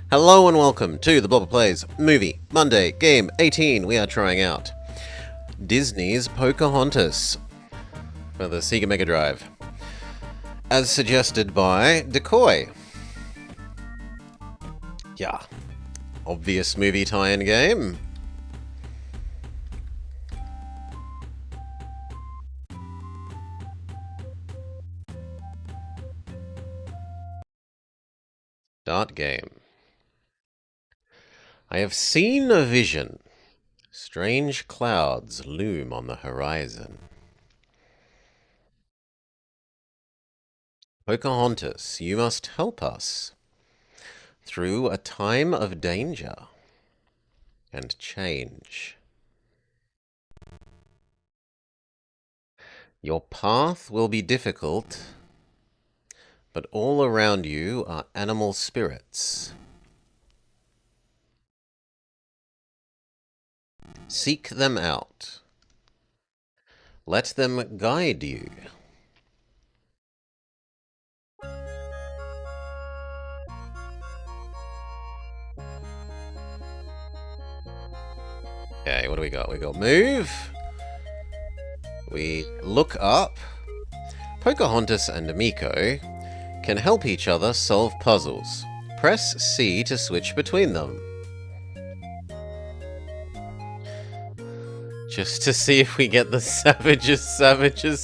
Hello and welcome to the Blobber Plays Movie Monday Game 18. We are trying out Disney's Pocahontas for the Sega Mega Drive, as suggested by Decoy. Yeah, obvious movie tie-in game. Start game. I have seen a vision. Strange clouds loom on the horizon. Pocahontas, you must help us through a time of danger and change. Your path will be difficult, but all around you are animal spirits. Seek them out. Let them guide you. Okay, what do we got? We got move. We look up. Pocahontas and Miko can help each other solve puzzles. Press C to switch between them. Just to see if we get the Savages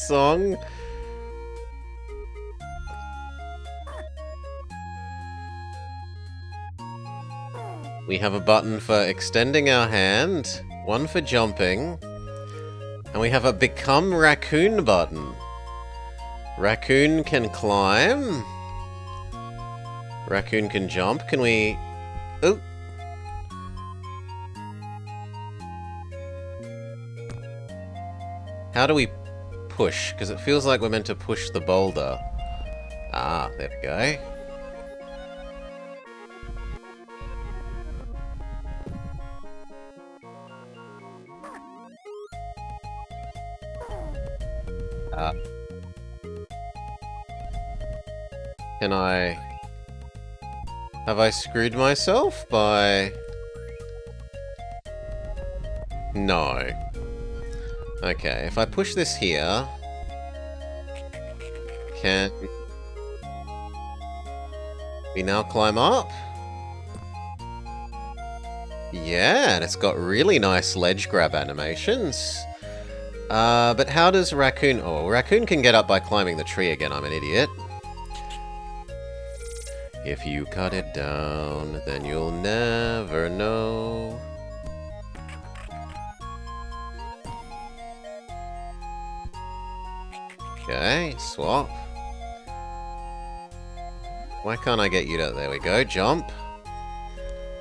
song. We have a button for extending our hand, one for jumping, and we have a Become Raccoon button. Raccoon can climb. Raccoon can jump. Can we... Oh! How do we push? Because it feels like we're meant to push the boulder. Ah, there we go. Can I... Have I screwed myself by... No. Okay, if I push this here... Can... we now climb up? Yeah, and it's got really nice ledge grab animations. But how does Raccoon... Oh, Raccoon can get up by climbing the tree again, I'm an idiot. If you cut it down, then you'll never know. Okay, swap. Why can't I get you to... There we go, jump.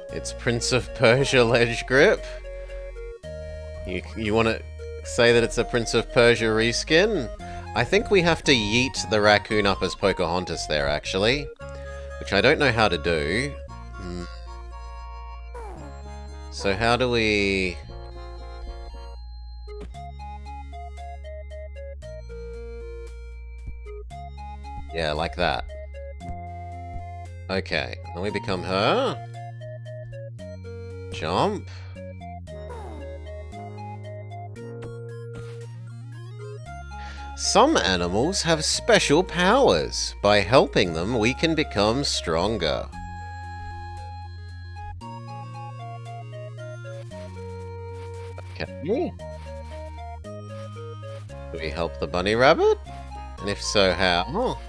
It's Prince of Persia ledge grip. You want to say that it's a Prince of Persia reskin? I think we have to yeet the raccoon up as Pocahontas there, actually. Which I don't know how to do. So how do we... Yeah, like that. Okay, then we become her. Jump. Some animals have special powers. By helping them, we can become stronger. Okay. Do we help the bunny rabbit? And if so, how?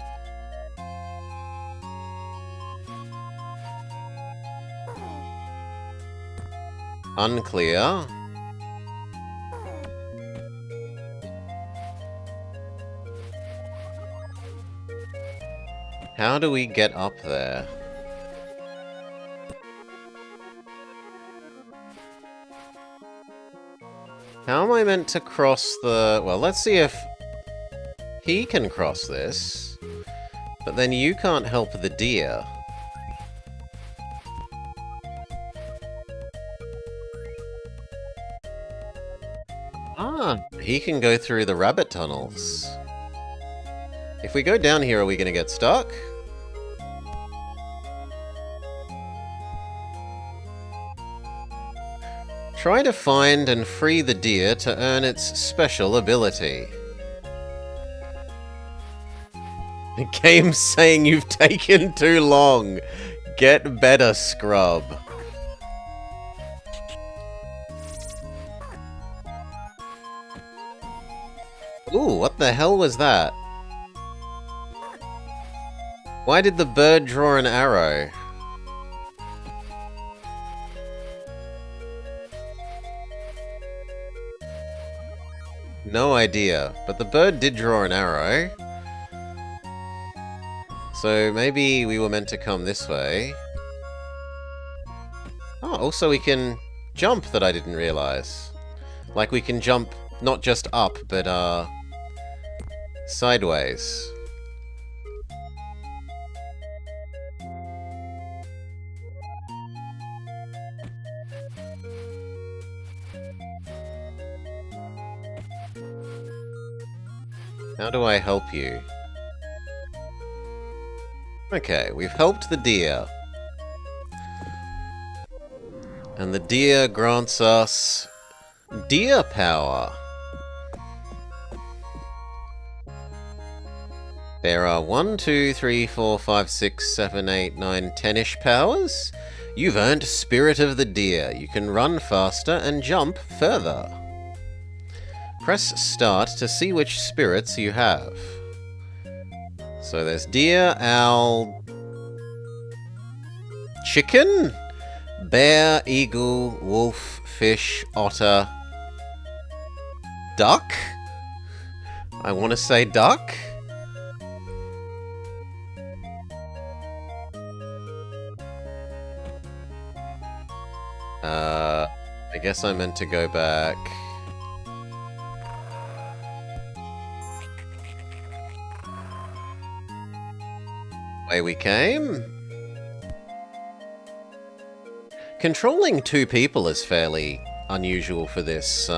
Unclear. How do we get up there? How am I meant to cross the... Well, let's see if he can cross this. But then you can't help the deer. Ah, he can go through the rabbit tunnels. If we go down here, are we going to get stuck? Try to find and free the deer to earn its special ability. The game's saying you've taken too long. Get better, scrub. Ooh, what the hell was that? Why did the bird draw an arrow? No idea, but the bird did draw an arrow. So maybe we were meant to come this way. Oh, also we can jump that I didn't realize. Like we can jump not just up, but sideways. How do I help you? Okay, we've helped the deer. And the deer grants us deer power. There are 1, 2, 3, 4, 5, 6, 7, 8, 9, 10-ish powers. You've earned Spirit of the Deer. You can run faster and jump further. Press start to see which spirits you have. So there's deer, owl, chicken, bear, eagle, wolf, fish, otter, duck? I want to say duck? I guess I meant to go back. Way we came. Controlling 2 people is fairly unusual for this,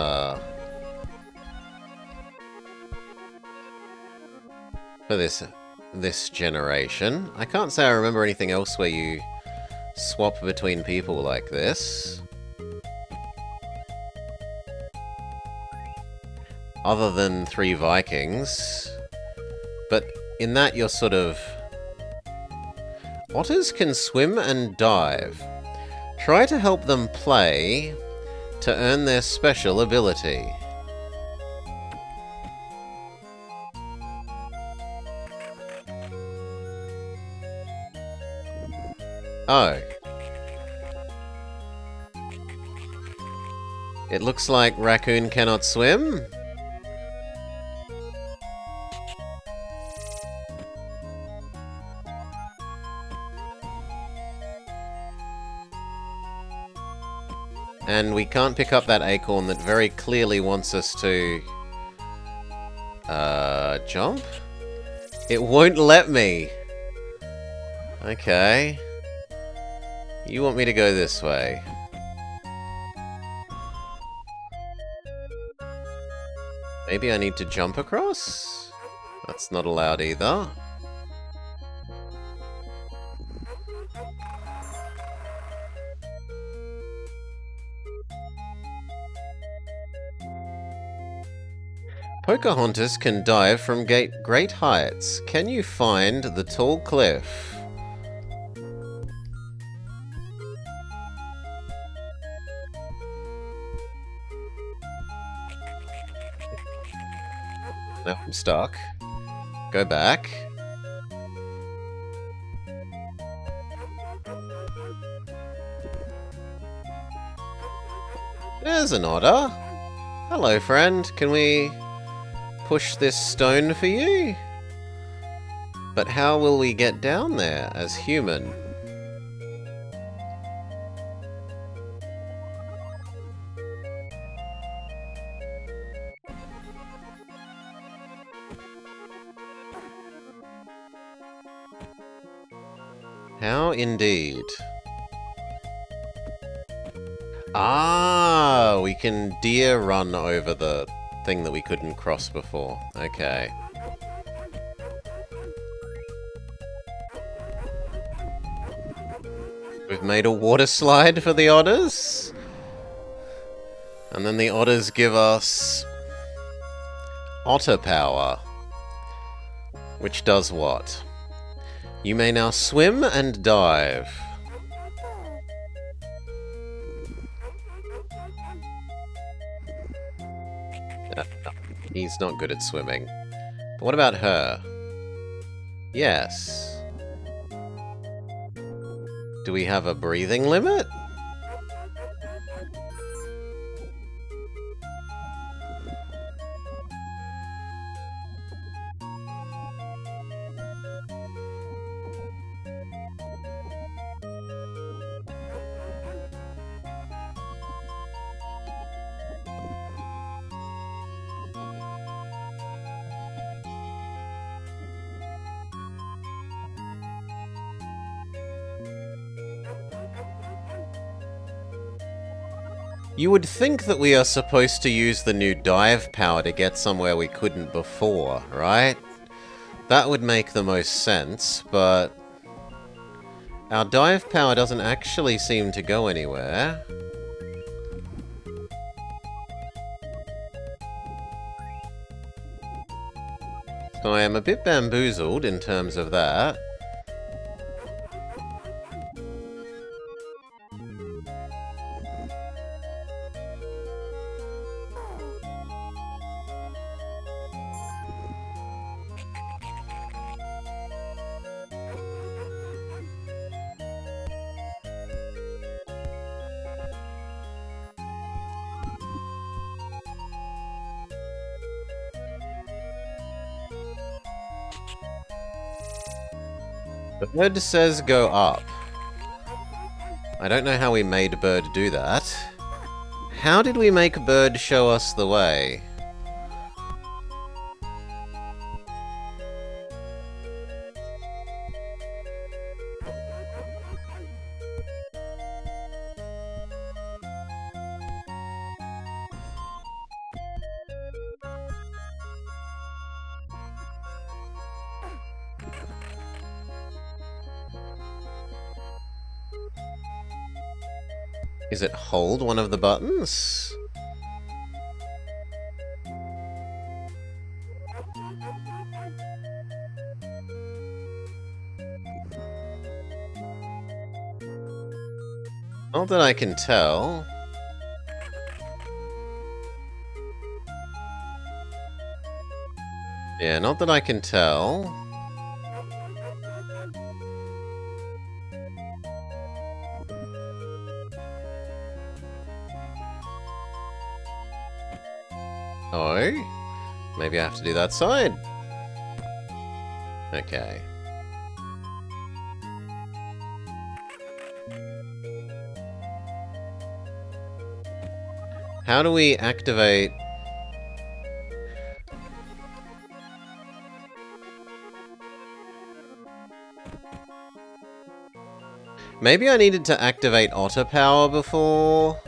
this generation. I can't say I remember anything else where you swap between people like this. Other than 3 Vikings. But in that you're sort of... Otters can swim and dive. Try to help them play to earn their special ability. Oh. It looks like raccoon cannot swim. And we can't pick up that acorn that very clearly wants us to... jump? It won't let me! Okay. You want me to go this way. Maybe I need to jump across? That's not allowed either. Pocahontas can dive from great heights. Can you find the tall cliff? No, I'm stuck. Go back. There's an otter. Hello, friend. Can we push this stone for you? But how will we get down there as human? How indeed. Ah, we can deer run over the thing that we couldn't cross before. Okay. We've made a water slide for the otters. And then the otters give us otter power, which does what? You may now swim and dive. He's not good at swimming. But what about her? Yes. Do we have a breathing limit? You would think that we are supposed to use the new dive power to get somewhere we couldn't before, right? That would make the most sense, but our dive power doesn't actually seem to go anywhere. So I am a bit bamboozled in terms of that. Bird says go up. I don't know how we made Bird do that. How did we make Bird show us the way? Is it hold one of the buttons? Not that I can tell. Yeah, not that I can tell. Oh, maybe I have to do that side. Okay. How do we activate... Maybe I needed to activate otter power before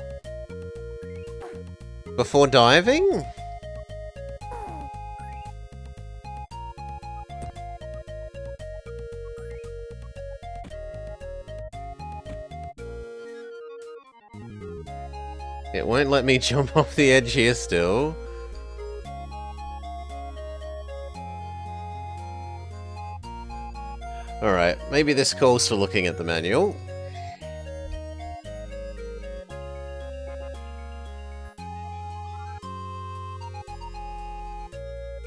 diving? It won't let me jump off the edge here still. Alright, maybe this calls for looking at the manual.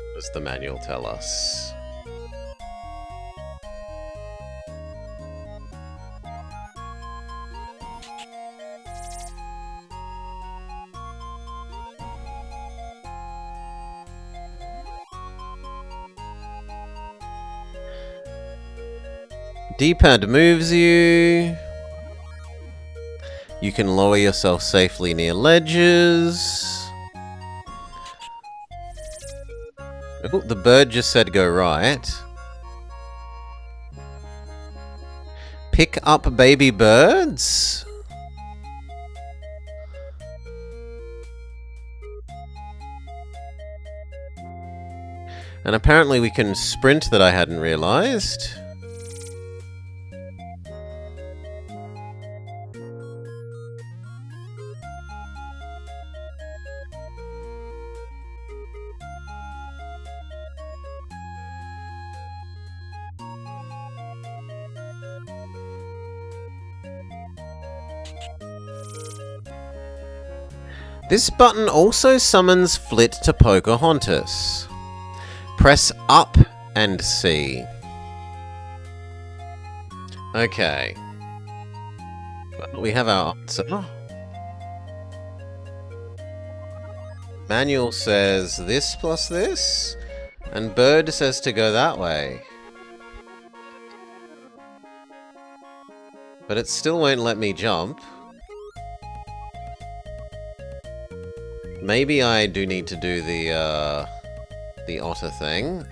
What does the manual tell us? D-pad moves you. You can lower yourself safely near ledges. Oh, the bird just said go right. Pick up baby birds? And apparently we can sprint that I hadn't realized. This button also summons Flit to Pocahontas. Press up and C. Okay. Well, we have our answer. Manual says this plus this, and Bird says to go that way. But it still won't let me jump. Maybe I do need to do the otter thing.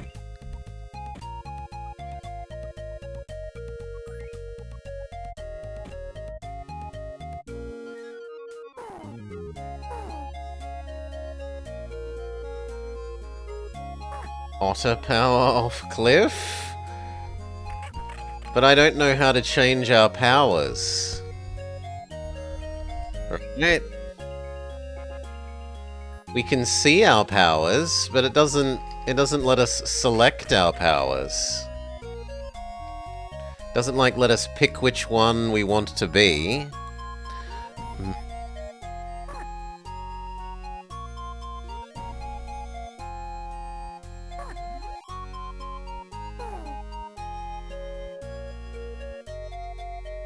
Otter power off cliff? But I don't know how to change our powers. Right? We can see our powers, but it doesn't let us select our powers. Doesn't like let us pick which one we want to be.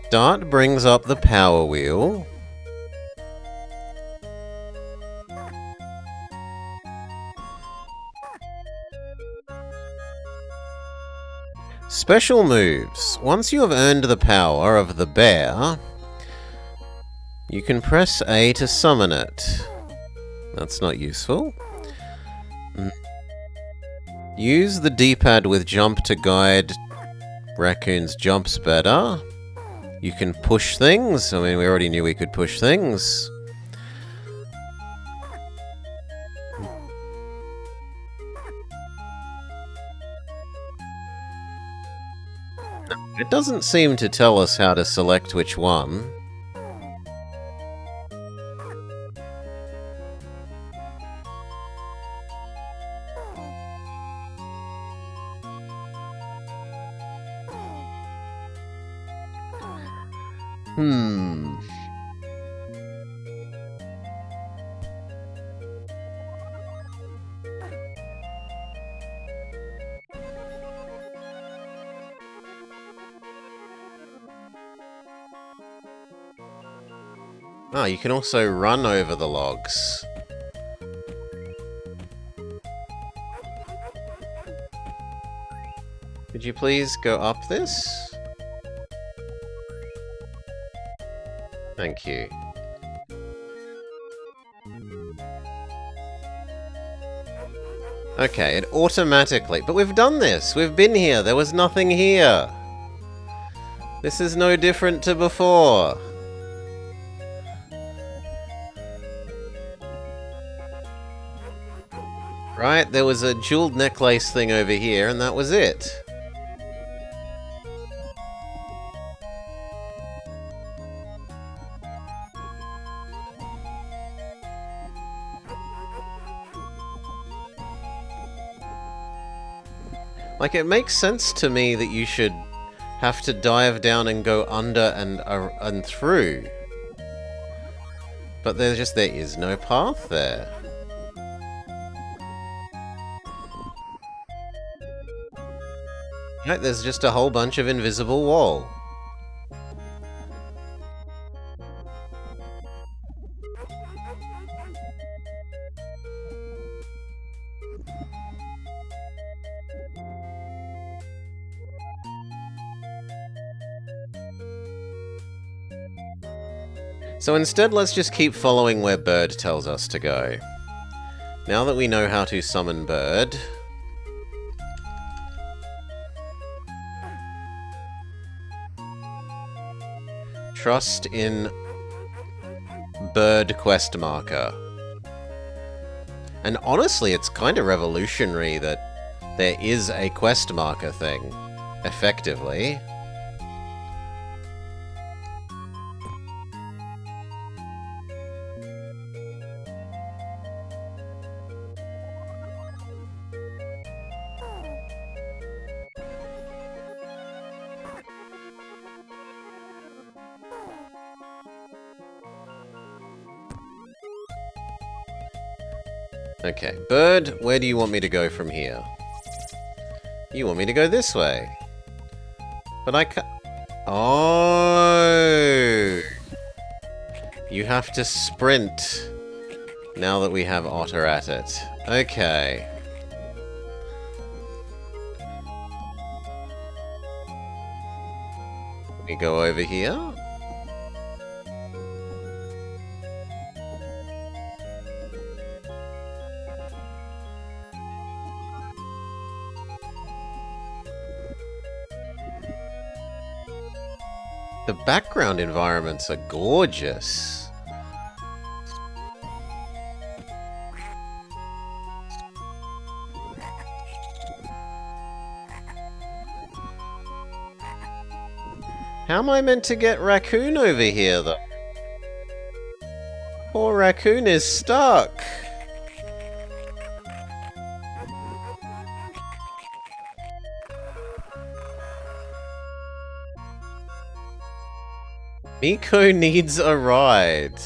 Start brings up the power wheel. Special moves. Once you have earned the power of the bear, you can press A to summon it. That's not useful. Use the D-pad with jump to guide Raccoon's jumps better. You can push things. I mean, we already knew we could push things. It doesn't seem to tell us how to select which one. Ah, you can also run over the logs. Could you please go up this? Thank you. Okay, it automatically... But we've done this! We've been here! There was nothing here! This is no different to before! Right, there was a jeweled necklace thing over here, and that was it. Like, it makes sense to me that you should have to dive down and go under and through. But there is no path there. Right, there's just a whole bunch of invisible wall. So instead, let's just keep following where Bird tells us to go. Now that we know how to summon Bird... Trust in Bird quest marker. And honestly, it's kind of revolutionary that there is a quest marker thing, effectively. Okay, bird, where do you want me to go from here? You want me to go this way. But I can't... Oh! You have to sprint now that we have Otter at it. Okay. We go over here. The background environments are gorgeous. How am I meant to get Raccoon over here, though? Poor Raccoon is stuck. Miko needs a ride.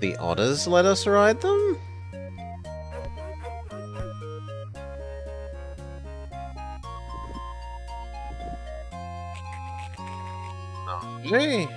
The otters let us ride them? Hey.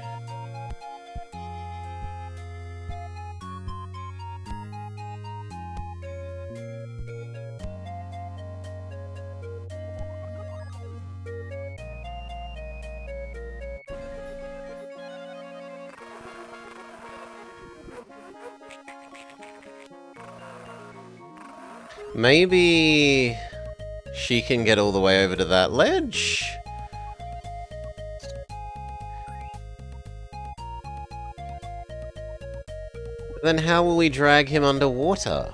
Maybe she can get all the way over to that ledge? Then how will we drag him underwater?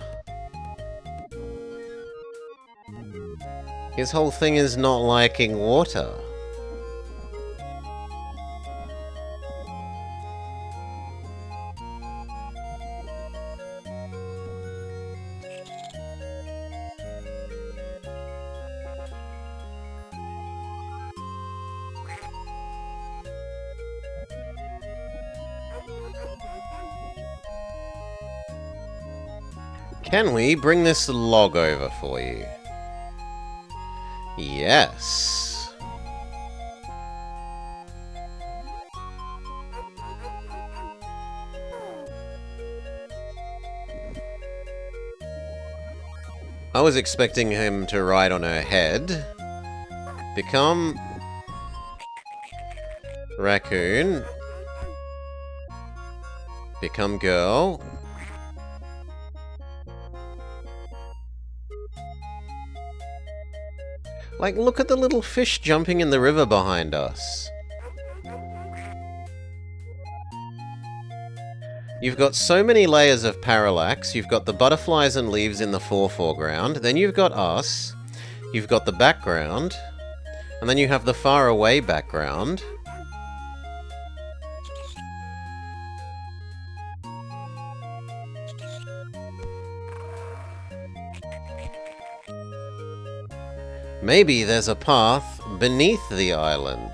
His whole thing is not liking water. Can we bring this log over for you? Yes. I was expecting him to ride on her head. Become raccoon. Become girl. Like, look at the little fish jumping in the river behind us. You've got so many layers of parallax. You've got the butterflies and leaves in the foreground. Then you've got us. You've got the background. And then you have the far away background. Maybe there's a path beneath the island.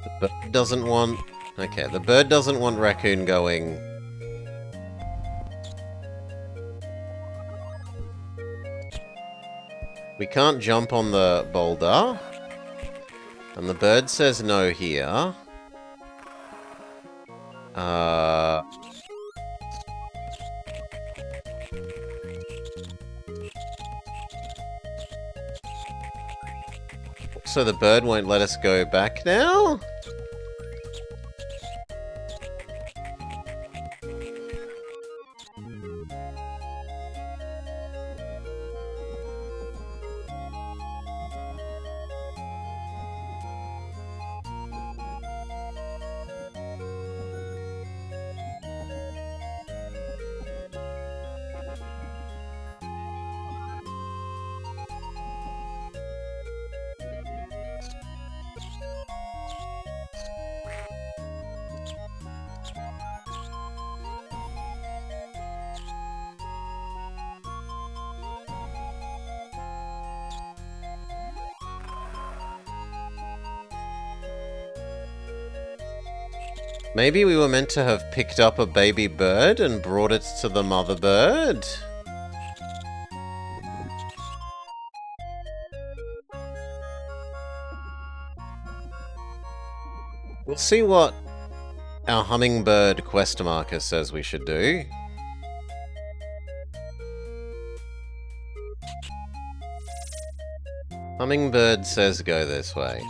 The bird doesn't want... Okay, the bird doesn't want Raccoon going... We can't jump on the boulder. And the bird says no here. So the bird won't let us go back now? Maybe we were meant to have picked up a baby bird and brought it to the mother bird? We'll see what our hummingbird quest marker says we should do. Hummingbird says go this way.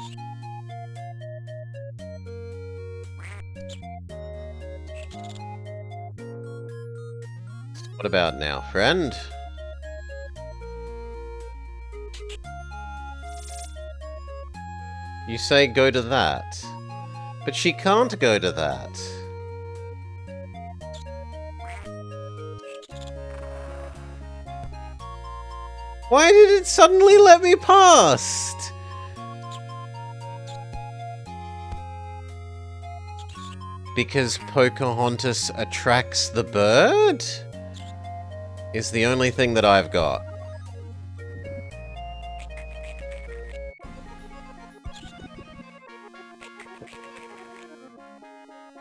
What about now, friend? You say go to that. But she can't go to that. Why did it suddenly let me past? Because Pocahontas attracts the bird? Is the only thing that I've got.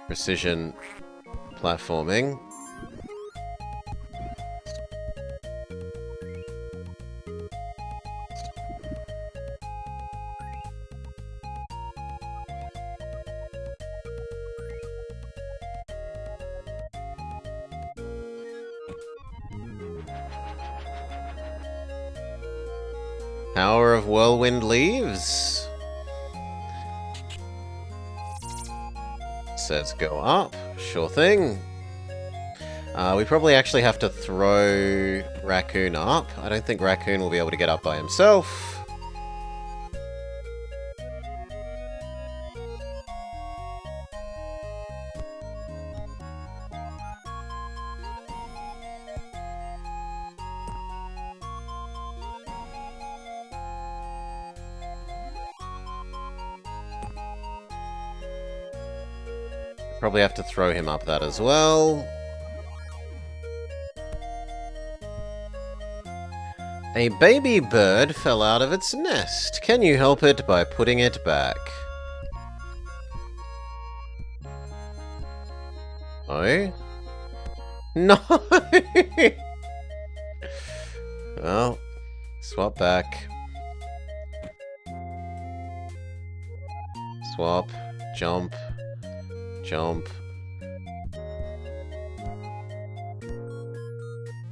Precision platforming. Power of Whirlwind Leaves. Says go up. Sure thing. We probably actually have to throw Raccoon up. I don't think Raccoon will be able to get up by himself. Probably have to throw him up that as well. A baby bird fell out of its nest. Can you help it by putting it back? Oh? No! Well, swap back. Swap. Jump. Jump.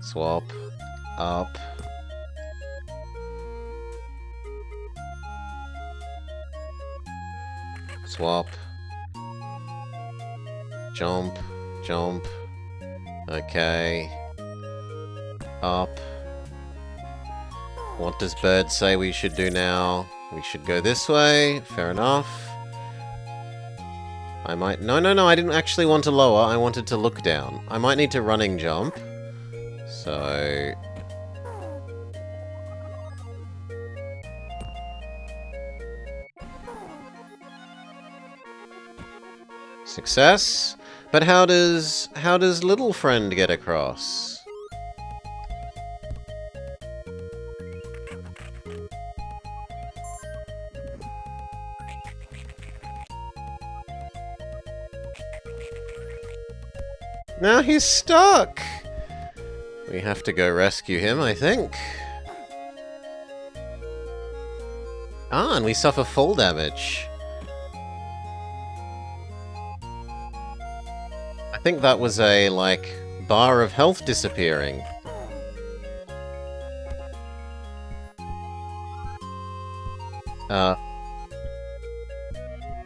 Swap. Up. Swap. Jump. Jump. Okay. Up. What does Bird say we should do now? We should go this way. Fair enough. I might... No, I didn't actually want to lower. I wanted to look down. I might need to running jump. So... Success? But how does little friend get across? Now he's stuck! We have to go rescue him, I think. Ah, and we suffer fall damage. I think that was a, like, bar of health disappearing.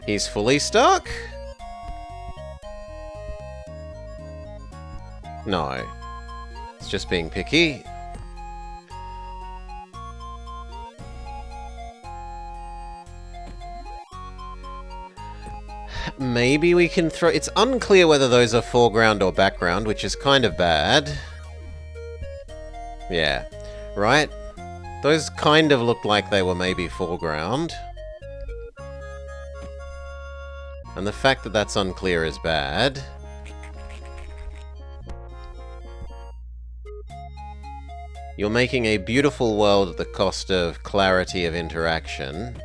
He's fully stuck? No. It's just being picky. Maybe we can throw... It's unclear whether those are foreground or background, which is kind of bad. Yeah. Right? Those kind of looked like they were maybe foreground. And the fact that that's unclear is bad. You're making a beautiful world at the cost of clarity of interaction.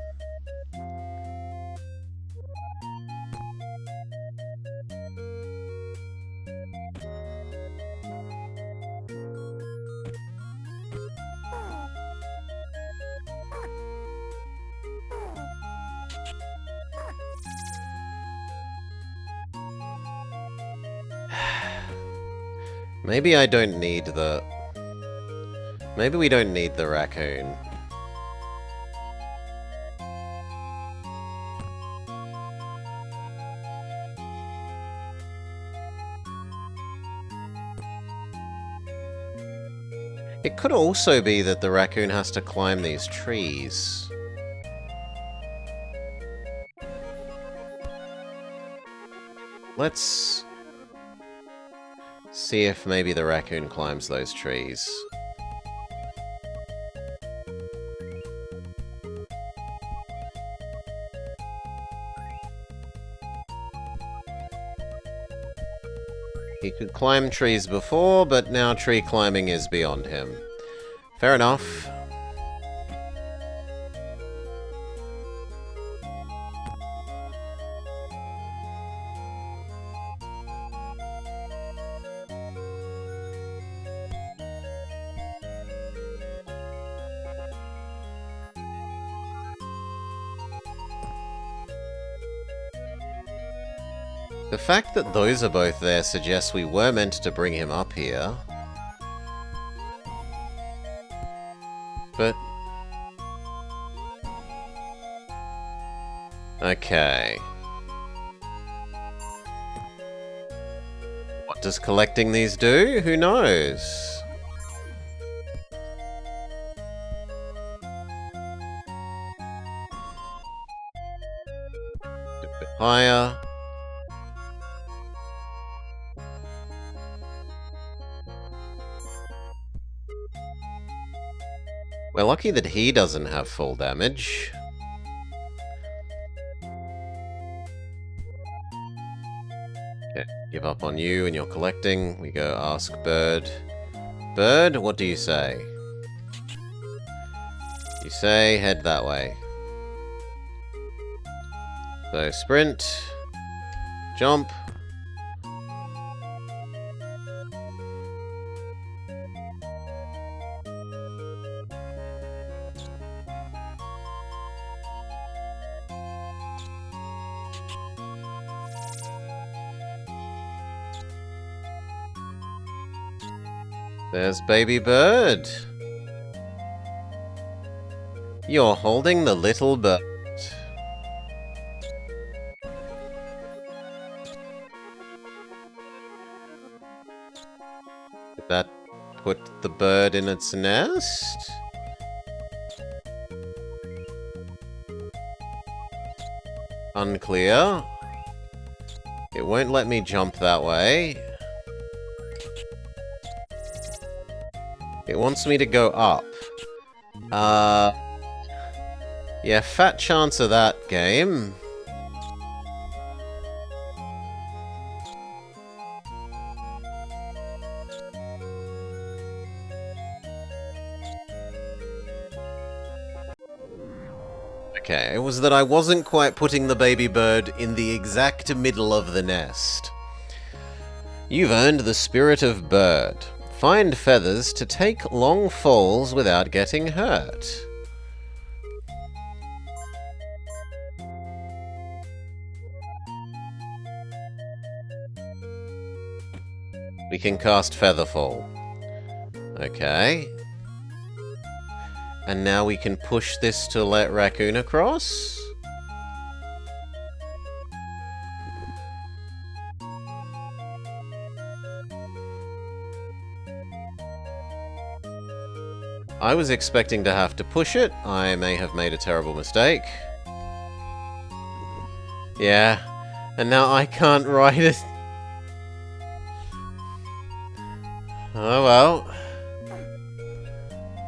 Maybe I don't need the... Maybe we don't need the raccoon. It could also be that the raccoon has to climb these trees. Let's see if maybe the raccoon climbs those trees. He could climb trees before, but now tree climbing is beyond him. Fair enough. The fact that those are both there suggests we were meant to bring him up here. But... okay. What does collecting these do? Who knows? A bit higher. We're lucky that he doesn't have full damage. Okay, give up on you and your collecting. We go ask Bird. Bird, what do you say? You say head that way. So sprint, jump. There's baby bird. You're holding the little bird. Did that put the bird in its nest? Unclear. It won't let me jump that way. It wants me to go up. Yeah, fat chance of that game. Okay, it was that I wasn't quite putting the baby bird in the exact middle of the nest. You've earned the spirit of bird. Find feathers to take long falls without getting hurt. We can cast Featherfall. Okay. And now we can push this to let Raccoon across? I was expecting to have to push it. I may have made a terrible mistake. Yeah, and now I can't ride it. Oh well.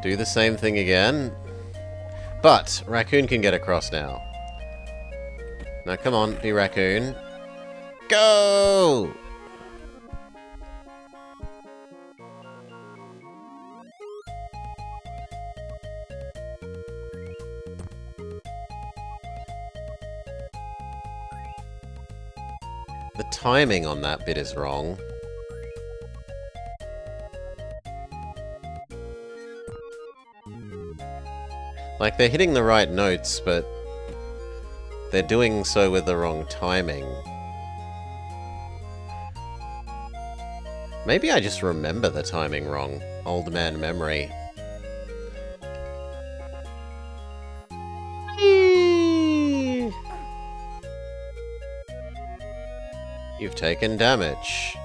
Do the same thing again. But Raccoon can get across now. Now come on, be Raccoon. Go! The timing on that bit is wrong. Like, they're hitting the right notes, but they're doing so with the wrong timing. Maybe I just remember the timing wrong. Old man memory. You've taken damage.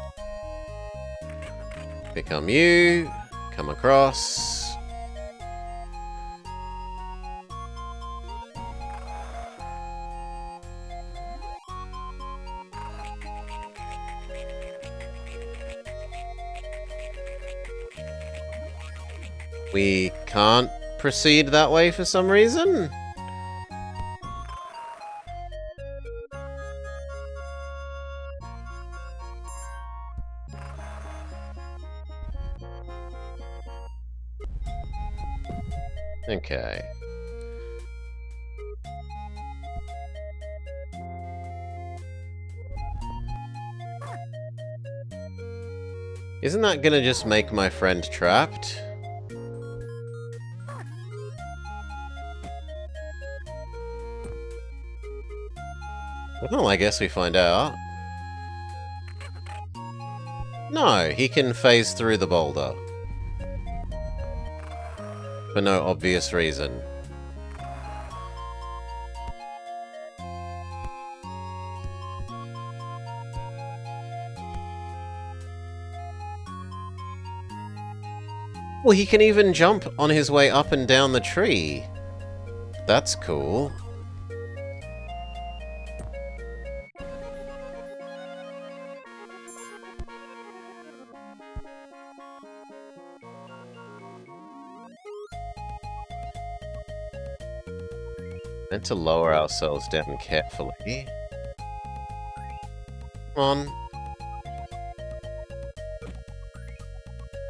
Become you. Come across. We can't proceed that way for some reason. Okay. Isn't that gonna just make my friend trapped? Well, I guess we find out. No, he can phase through the boulder. For no obvious reason. Well, he can even jump on his way up and down the tree. That's cool. And to lower ourselves down carefully. Come on.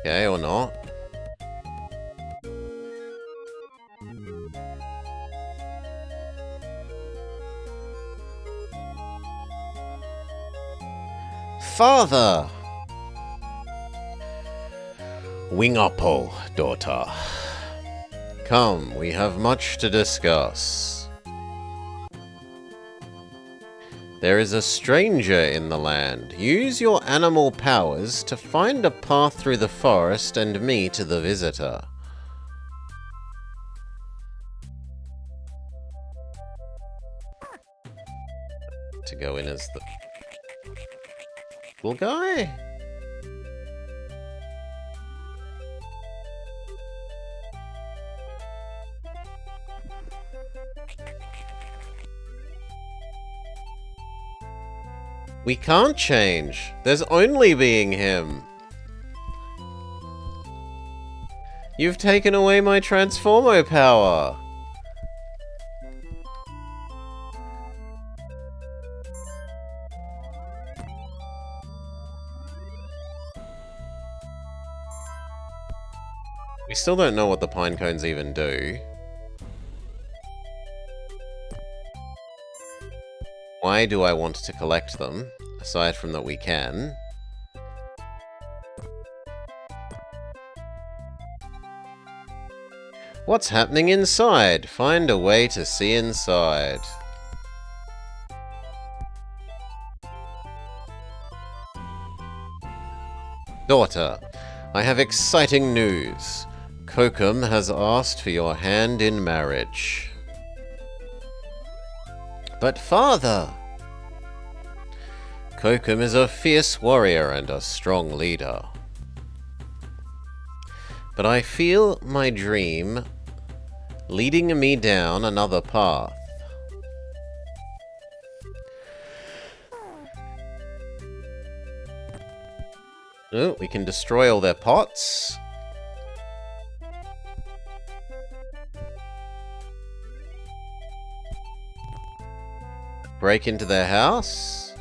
Okay, or not. Father! Wingopo, daughter. Come, we have much to discuss. There is a stranger in the land. Use your animal powers to find a path through the forest and meet the visitor. To go in as the little guy? We can't change. There's only being him. You've taken away my Transformo power. We still don't know what the pine cones even do. Why do I want to collect them, aside from that we can? What's happening inside? Find a way to see inside. Daughter, I have exciting news. Kokum has asked for your hand in marriage. But father! Kokum is a fierce warrior and a strong leader. But I feel my dream leading me down another path. Oh, we can destroy all their pots. Break into their house.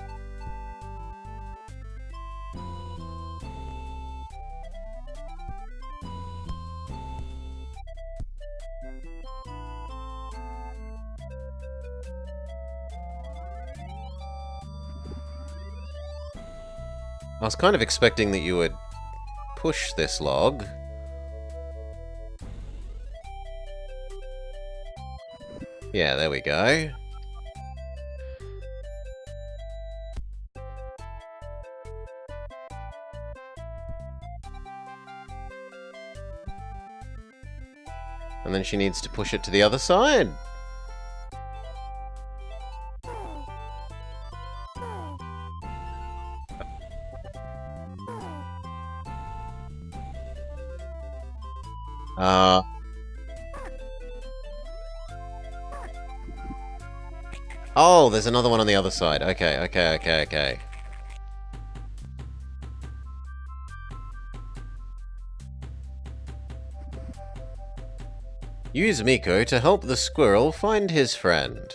I was kind of expecting that you would push this log. Yeah, there we go. And then she needs to push it to the other side. Oh, there's another one on the other side. Okay. Use Miko to help the squirrel find his friend.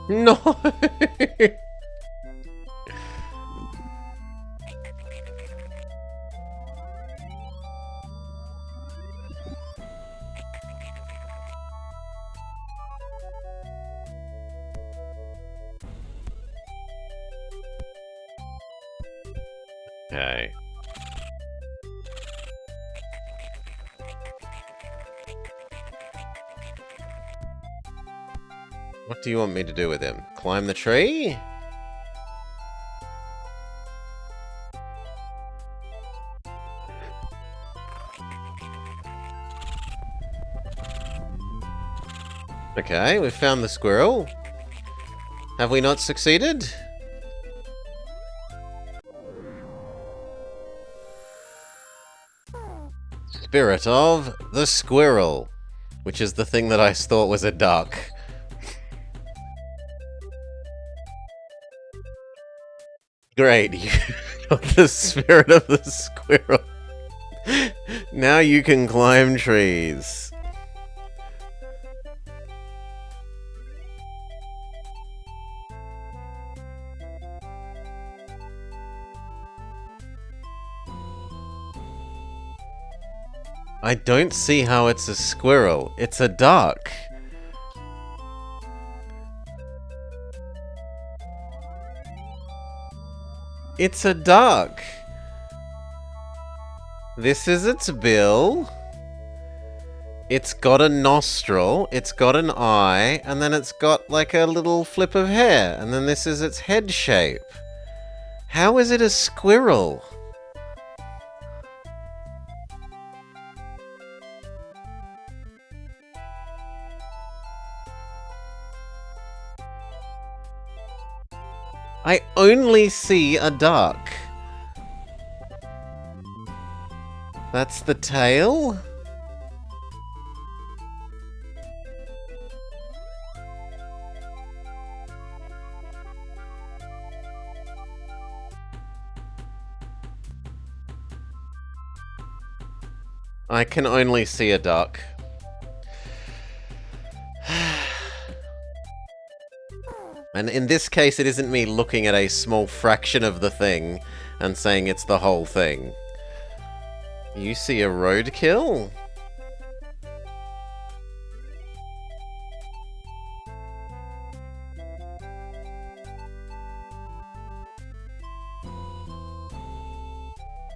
No! Okay. What do you want me to do with him? Climb the tree? Okay, we've found the squirrel. Have we not succeeded? Spirit of the squirrel, which is the thing that I thought was a duck. Great, you got the spirit of the squirrel. Now you can climb trees. I don't see how it's a squirrel. It's a duck. It's a duck. This is its bill. It's got a nostril, it's got an eye, and then it's got like a little flip of hair, and then this is its head shape. How is it a squirrel? I only see a duck. That's the tail? I can only see a duck. And in this case, it isn't me looking at a small fraction of the thing and saying it's the whole thing. You see a roadkill?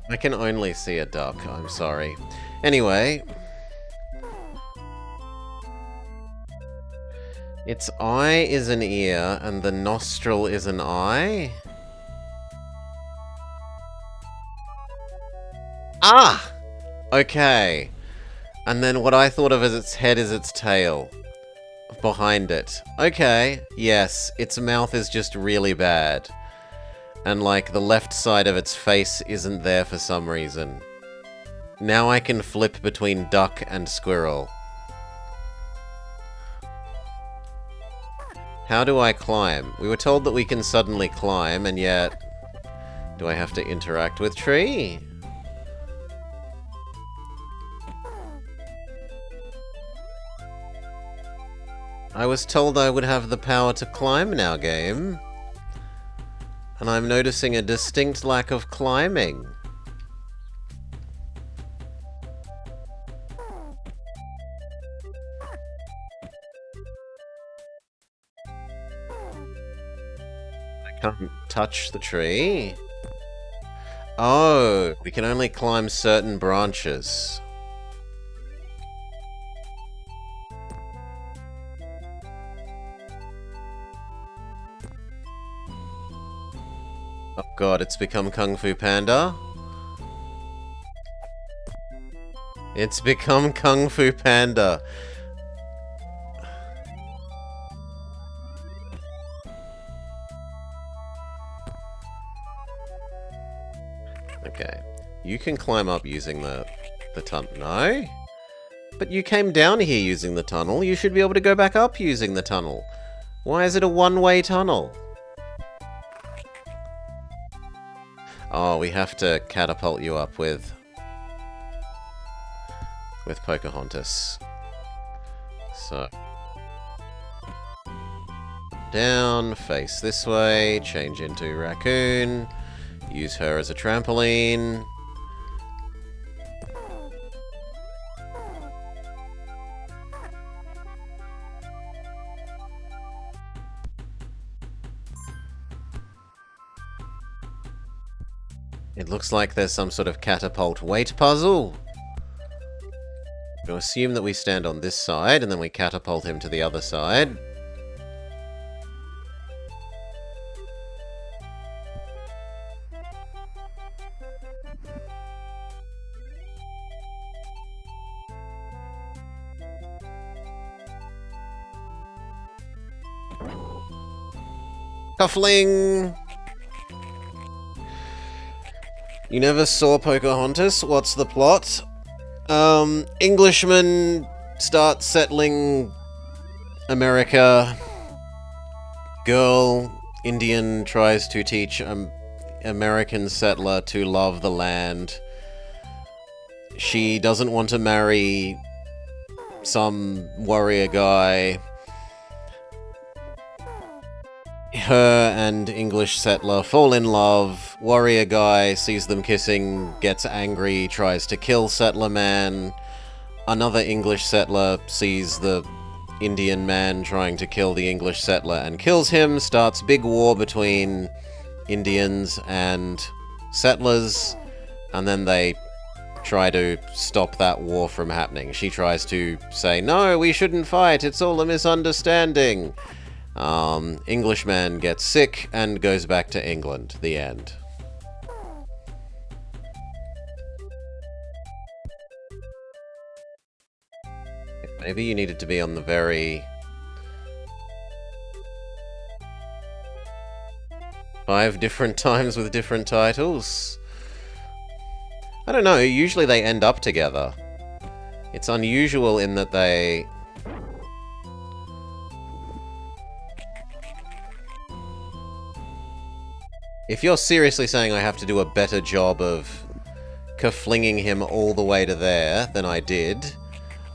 I can only see a duck, I'm sorry. Anyway. Its eye is an ear, and the nostril is an eye? Ah! Okay. And then what I thought of as its head is its tail. Behind it. Okay, yes, its mouth is just really bad. And like, the left side of its face isn't there for some reason. Now I can flip between duck and squirrel. How do I climb? We were told that we can suddenly climb, and yet... Do I have to interact with tree? I was told I would have the power to climb now, game. And I'm noticing a distinct lack of climbing. Can't touch the tree. Oh, we can only climb certain branches. Oh god, it's become Kung Fu Panda. It's become Kung Fu Panda. Okay. You can climb up using the tunnel. No? But you came down here using the tunnel. You should be able to go back up using the tunnel. Why is it a one-way tunnel? Oh, we have to catapult you up with Pocahontas. So, down, face this way, change into raccoon, use her as a trampoline. It looks like there's some sort of catapult weight puzzle. I'm going to assume that we stand on this side, and then we catapult him to the other side. Cuffling! You never saw Pocahontas? What's the plot? Englishmen start settling America. Girl, Indian, tries to teach American settler to love the land. She doesn't want to marry some warrior guy. Her and English settler fall in love. Warrior guy sees them kissing, gets angry, tries to kill settler man. Another English settler sees the Indian man trying to kill the English settler and kills him. Starts big war between Indians and settlers, and then they try to stop that war from happening. She tries to say, no, we shouldn't fight, it's all a misunderstanding. Englishman gets sick and goes back to England. The end. Maybe you needed to be on the very... 5 different times with different titles? I don't know, usually they end up together. It's unusual in that they... If you're seriously saying I have to do a better job of ka-flinging him all the way to there than I did,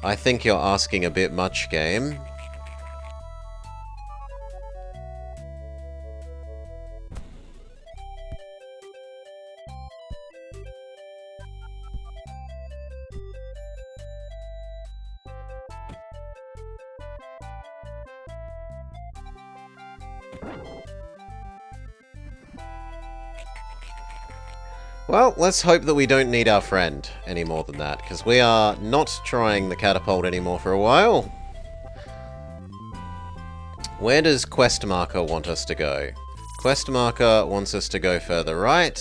I think you're asking a bit much, game. Well, let's hope that we don't need our friend any more than that, because we are not trying the catapult anymore for a while. Where does quest marker want us to go? Quest marker wants us to go further right.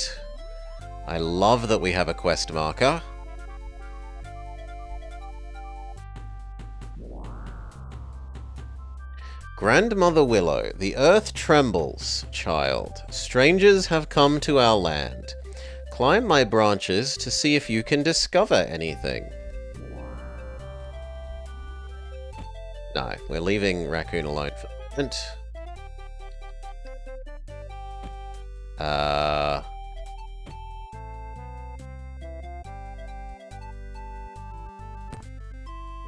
I love that we have a quest marker. Grandmother Willow, the earth trembles, child. Strangers have come to our land. Climb my branches to see if you can discover anything. No, we're leaving Raccoon alone for the moment.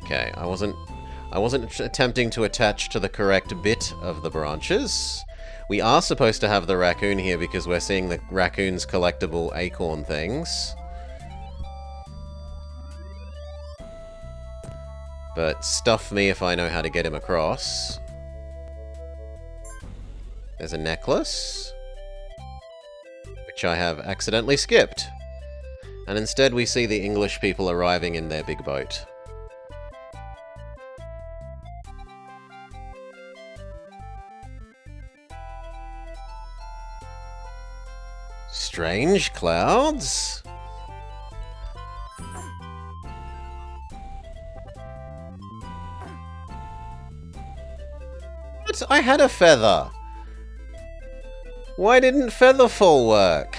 Okay, I wasn't attempting to attach to the correct bit of the branches. We are supposed to have the raccoon here because we're seeing the raccoon's collectible acorn things. But stuff me if I know how to get him across. There's a necklace, which I have accidentally skipped. And instead we see the English people arriving in their big boat. Strange clouds? What? I had a feather! Why didn't Featherfall work?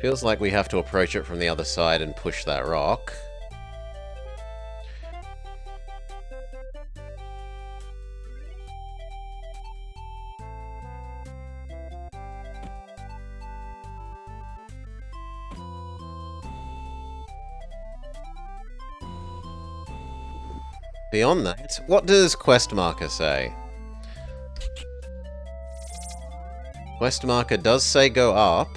Feels like we have to approach it from the other side and push that rock. Beyond that, what does quest marker say? Quest marker does say go up.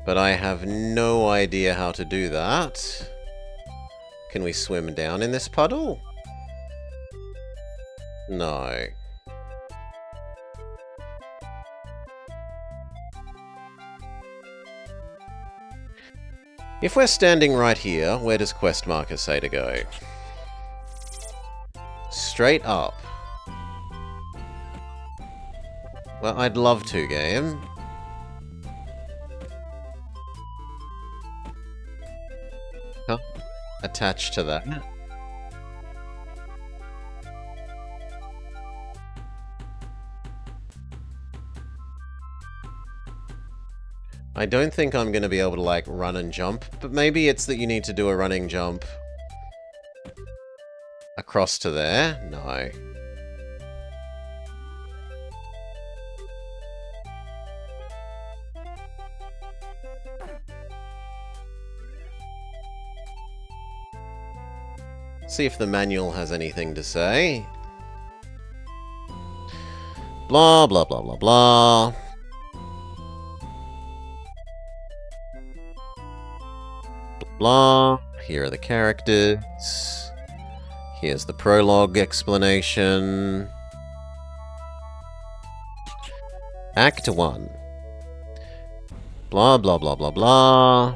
But I have no idea how to do that. Can we swim down in this puddle? No. If we're standing right here, where does quest marker say to go? Straight up. Well, I'd love to, game. Huh? Attached to that. I don't think I'm going to be able to, like, run and jump, but maybe it's that you need to do a running jump across to there? No. See if the manual has anything to say. Blah, blah, blah, blah, blah. Blah. Here are the characters. Here's the prologue explanation. Act 1. Blah, blah, blah, blah, blah.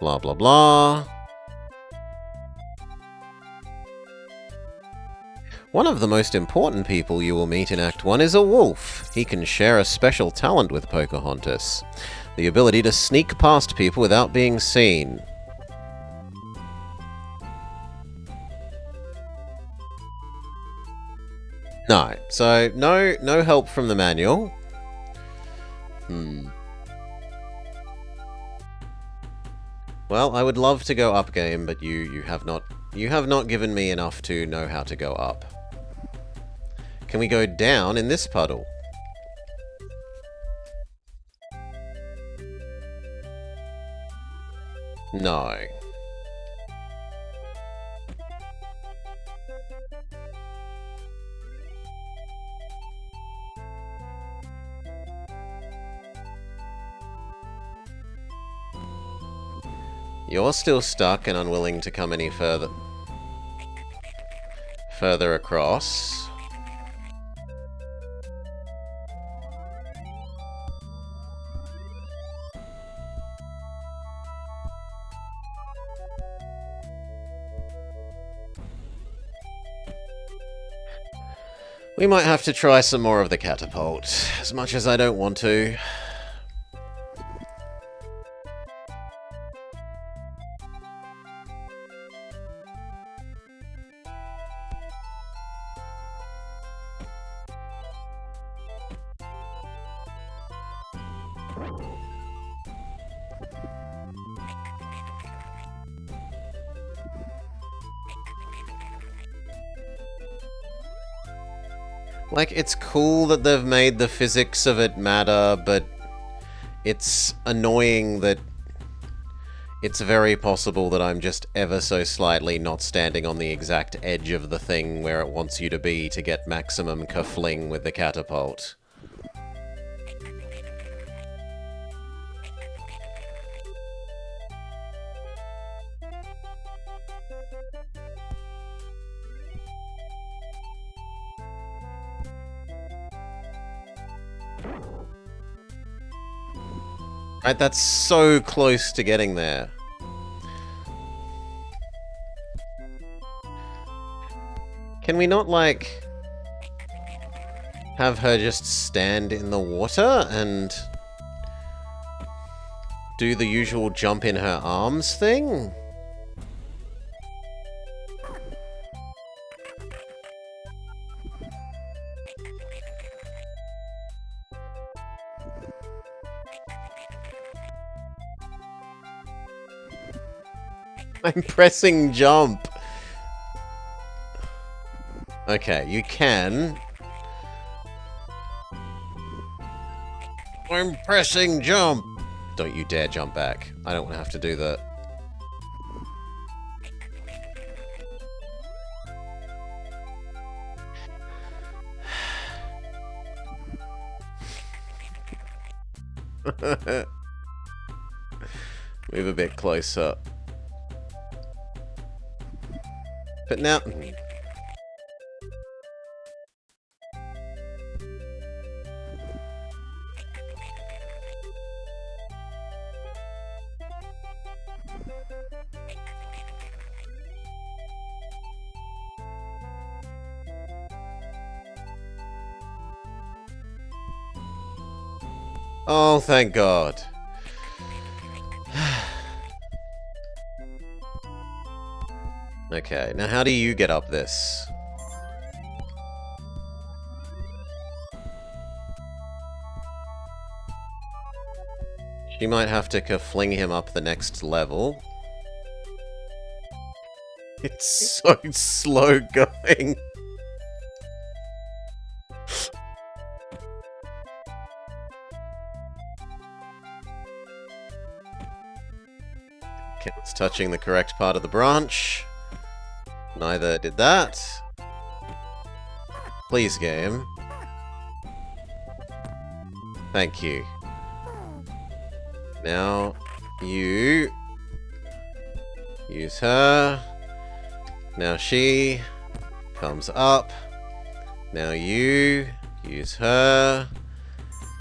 Blah, blah, blah. One of the most important people you will meet in Act 1 is a wolf. He can share a special talent with Pocahontas. The ability to sneak past people without being seen. No. So, no help from the manual. Well, I would love to go up, game, but you have not given me enough to know how to go up. Can we go down in this puddle? No. You're still stuck and unwilling to come any further across. We might have to try some more of the catapult, as much as I don't want to. Like, it's cool that they've made the physics of it matter, but it's annoying that It's very possible that I'm just ever so slightly not standing on the exact edge of the thing where it wants you to be to get maximum ka-fling with the catapult. Right, that's so close to getting there. Can we not, like, have her just stand in the water and do the usual jump in her arms thing? I'm pressing jump. Okay, you can. I'm pressing jump. Don't you dare jump back. I don't want to have to do that. Move a bit closer. But now... Oh, thank God. Okay, now how do you get up this? She might have to fling him up the next level. It's so slow going. Okay, it's touching the correct part of the branch. Neither did that. Please, game. Thank you. Now, you... use her. Now she comes up. Now you use her.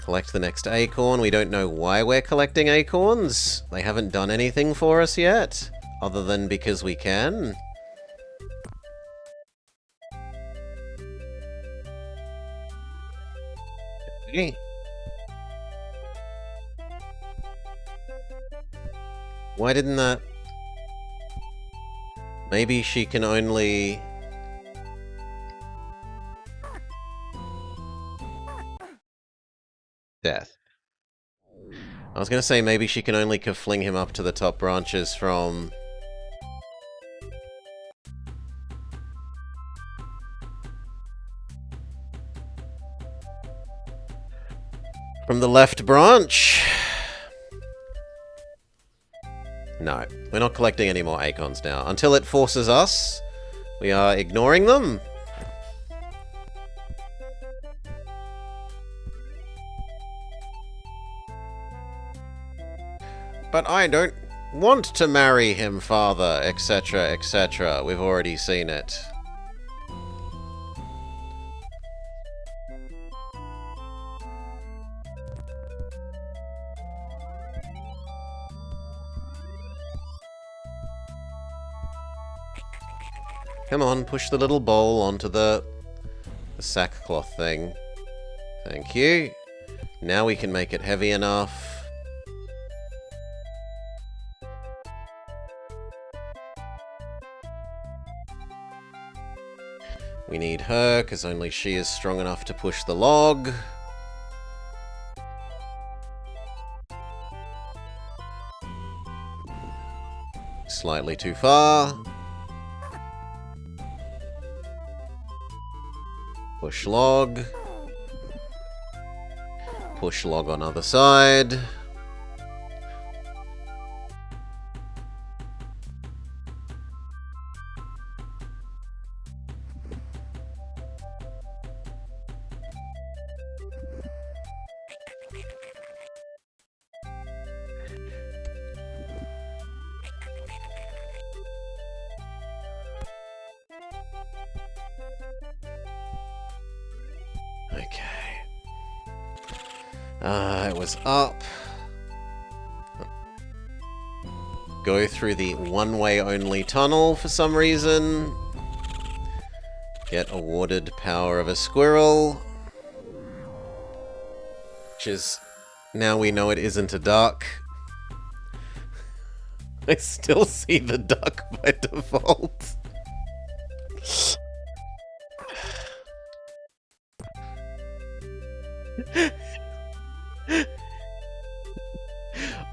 Collect the next acorn. We don't know why we're collecting acorns. They haven't done anything for us yet, other than because we can. Okay. Why didn't that... Maybe she can only... Death. I was gonna say maybe she can only fling him up to the top branches from... from the left branch. No, we're not collecting any more acorns now. Until it forces us, we are ignoring them. But I don't want to marry him, father, etc., etc. We've already seen it. Come on, push the little bowl onto the sackcloth thing. Thank you. Now we can make it heavy enough. We need her, because only she is strong enough to push the log. Slightly too far. Push log. Push log on other side. Okay. It was up. Go through the one-way only tunnel for some reason. Get awarded power of a squirrel. Which is... Now we know it isn't a duck. I still see the duck by default.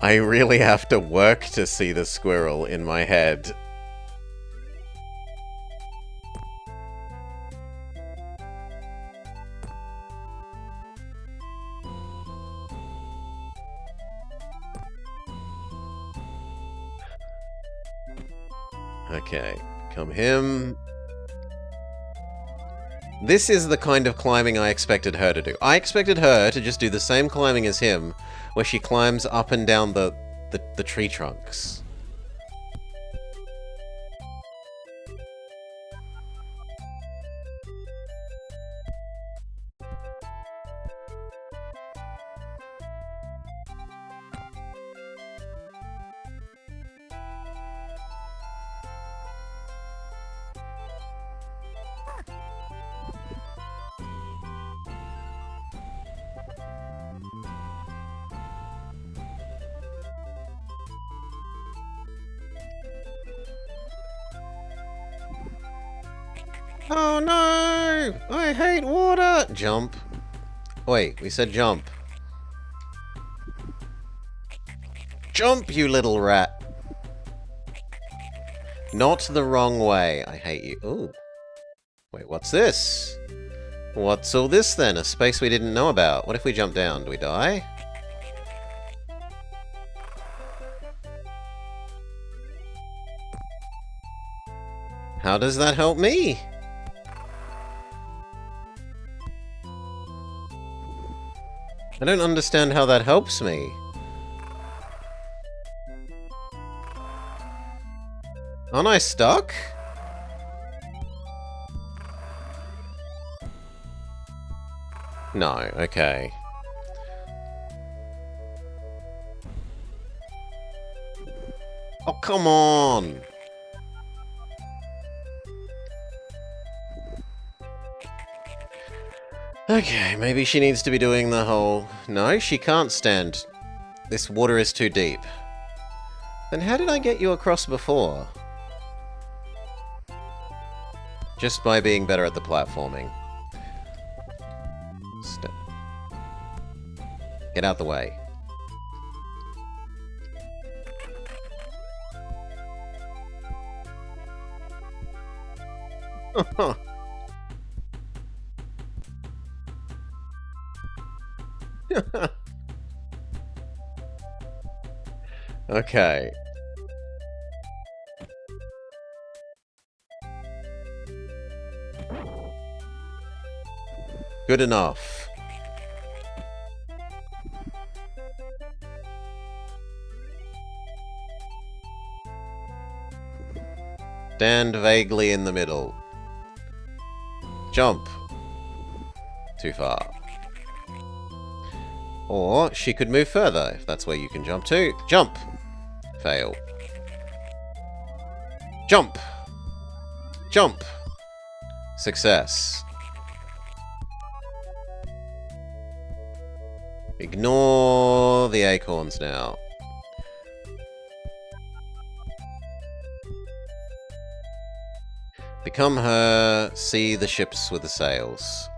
I really have to work to see the squirrel in my head. Okay, come him. This is the kind of climbing I expected her to do. I expected her to just do the same climbing as him, where she climbs up and down the tree trunks. Oh no! I hate water! Jump. Wait, we said jump. Jump, you little rat! Not the wrong way. I hate you. Ooh. Wait, what's this? What's all this then? A space we didn't know about. What if we jump down? Do we die? How does that help me? I don't understand how that helps me. Aren't I stuck? No, okay. Oh, come on! Okay, maybe she needs to be doing the whole... No, she can't stand. This water is too deep. Then how did I get you across before? Just by being better at the platforming. Get out the way. Okay. Good enough. Stand vaguely in the middle. Jump. Too far. Or she could move further, if that's where you can jump to. Jump! Fail. Jump! Jump! Success. Ignore the acorns now. Become her, see the ships with the sails.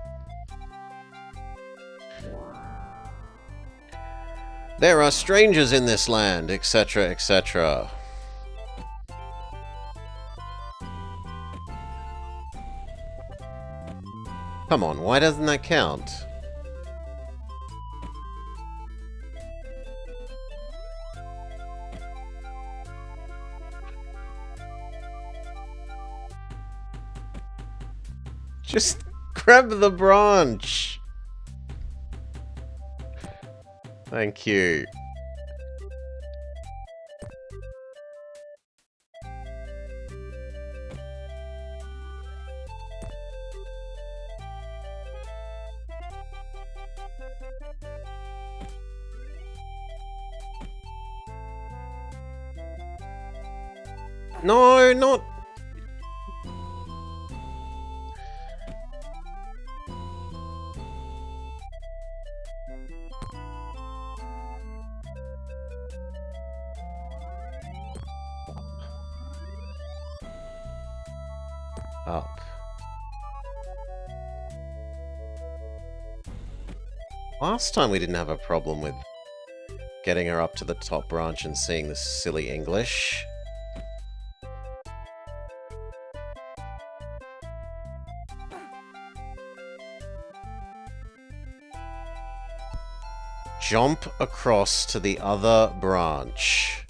There are strangers in this land, etc., etc. Come on, why doesn't that count? Just grab the branch! Thank you. No, not... Up. Last time we didn't have a problem with getting her up to the top branch and seeing this silly English. Jump across to the other branch.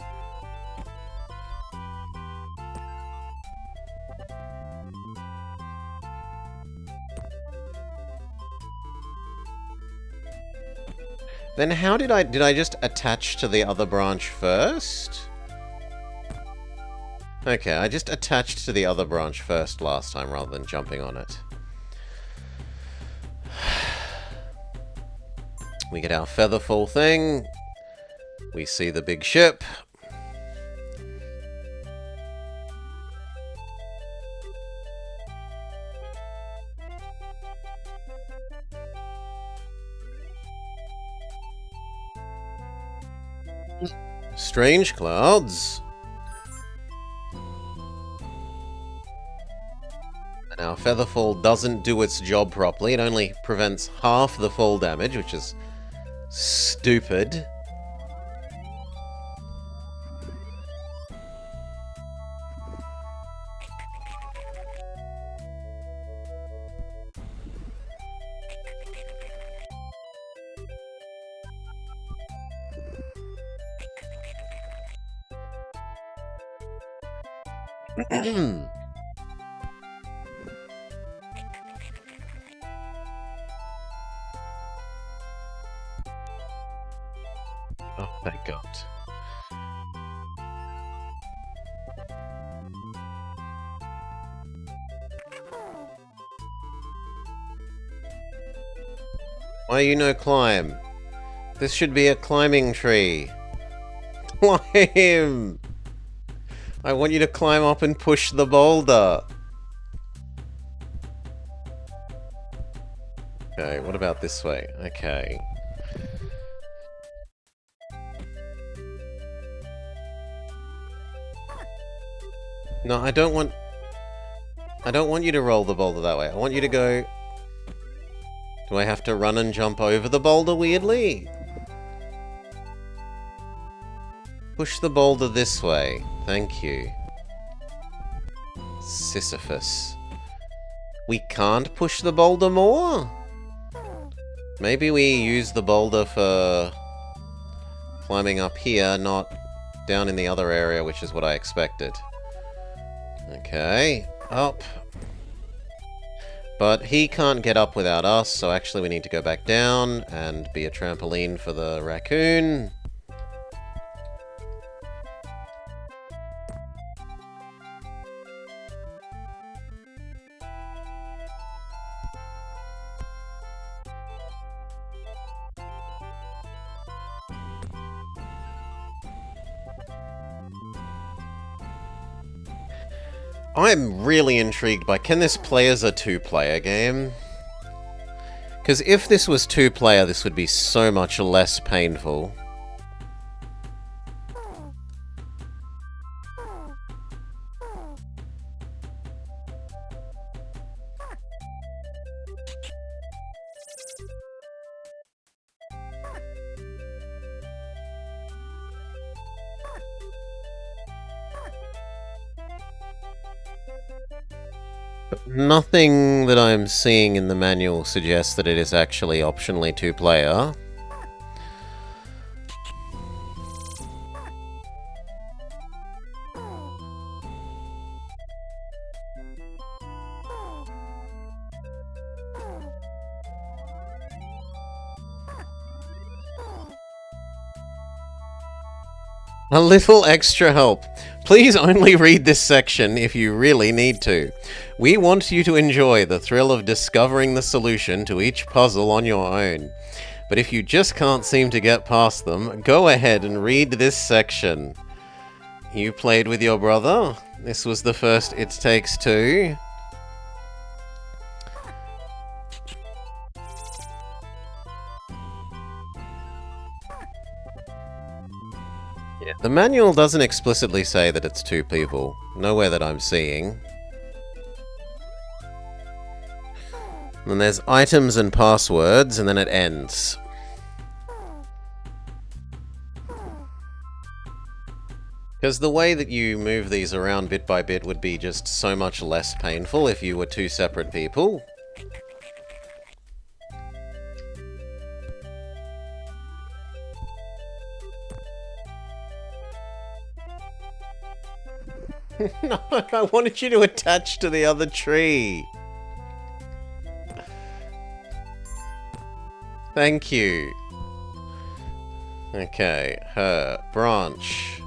Then how did I just attach to the other branch first? Okay, I just attached to the other branch first last time rather than jumping on it. We get our featherfall thing. We see the big ship. Strange clouds. And our featherfall doesn't do its job properly. It only prevents half the fall damage, which is stupid. Oh, thank God. Why you no climb? This should be a climbing tree. Climb! I want you to climb up and push the boulder. Okay, what about this way? Okay. No, I don't want you to roll the boulder that way. I want you to go... Do I have to run and jump over the boulder weirdly? Push the boulder this way. Thank you. Sisyphus. We can't push the boulder more? Maybe we use the boulder for climbing up here, not down in the other area, which is what I expected. Okay, up. But he can't get up without us, so actually we need to go back down and be a trampoline for the raccoon. I'm really intrigued by, can this play as a two-player game? Because if this was two-player, this would be so much less painful. Nothing that I'm seeing in the manual suggests that it is actually optionally two-player. A little extra help. Please only read this section if you really need to. We want you to enjoy the thrill of discovering the solution to each puzzle on your own. But if you just can't seem to get past them, go ahead and read this section. You played with your brother? This was the first It Takes Two? Yeah. The manual doesn't explicitly say that it's two people. Nowhere that I'm seeing. And there's items and passwords, and then it ends. Because the way that you move these around bit by bit would be just so much less painful if you were two separate people. No, I wanted you to attach to the other tree. Thank you. Okay, her. Branch.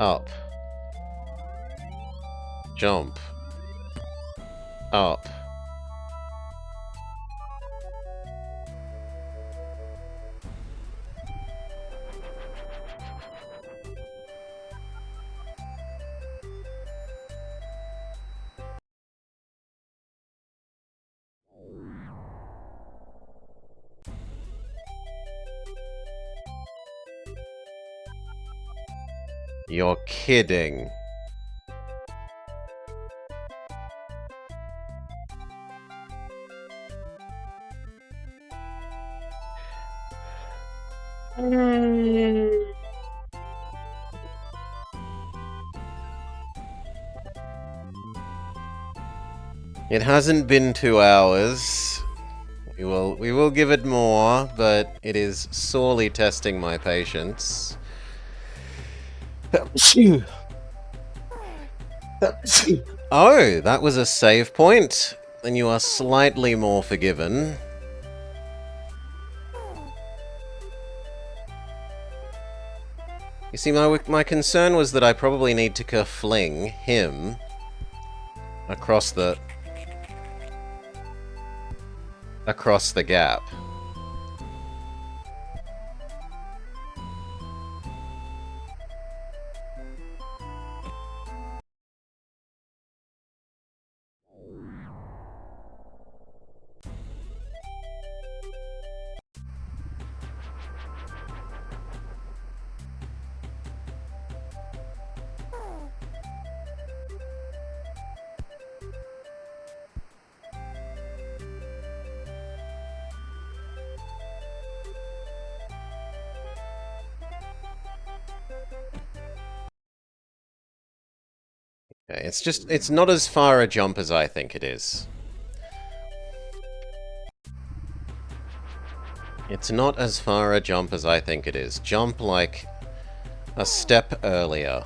Up. Jump. Up. You're kidding. It hasn't been 2 hours. We will give it more, but it is sorely testing my patience. Oh, that was a save point. Then you are slightly more forgiven. You see, my concern was that I probably need to kerfling him across the gap. Okay, it's not as far a jump as I think it is. It's not as far a jump as I think it is. Jump like a step earlier.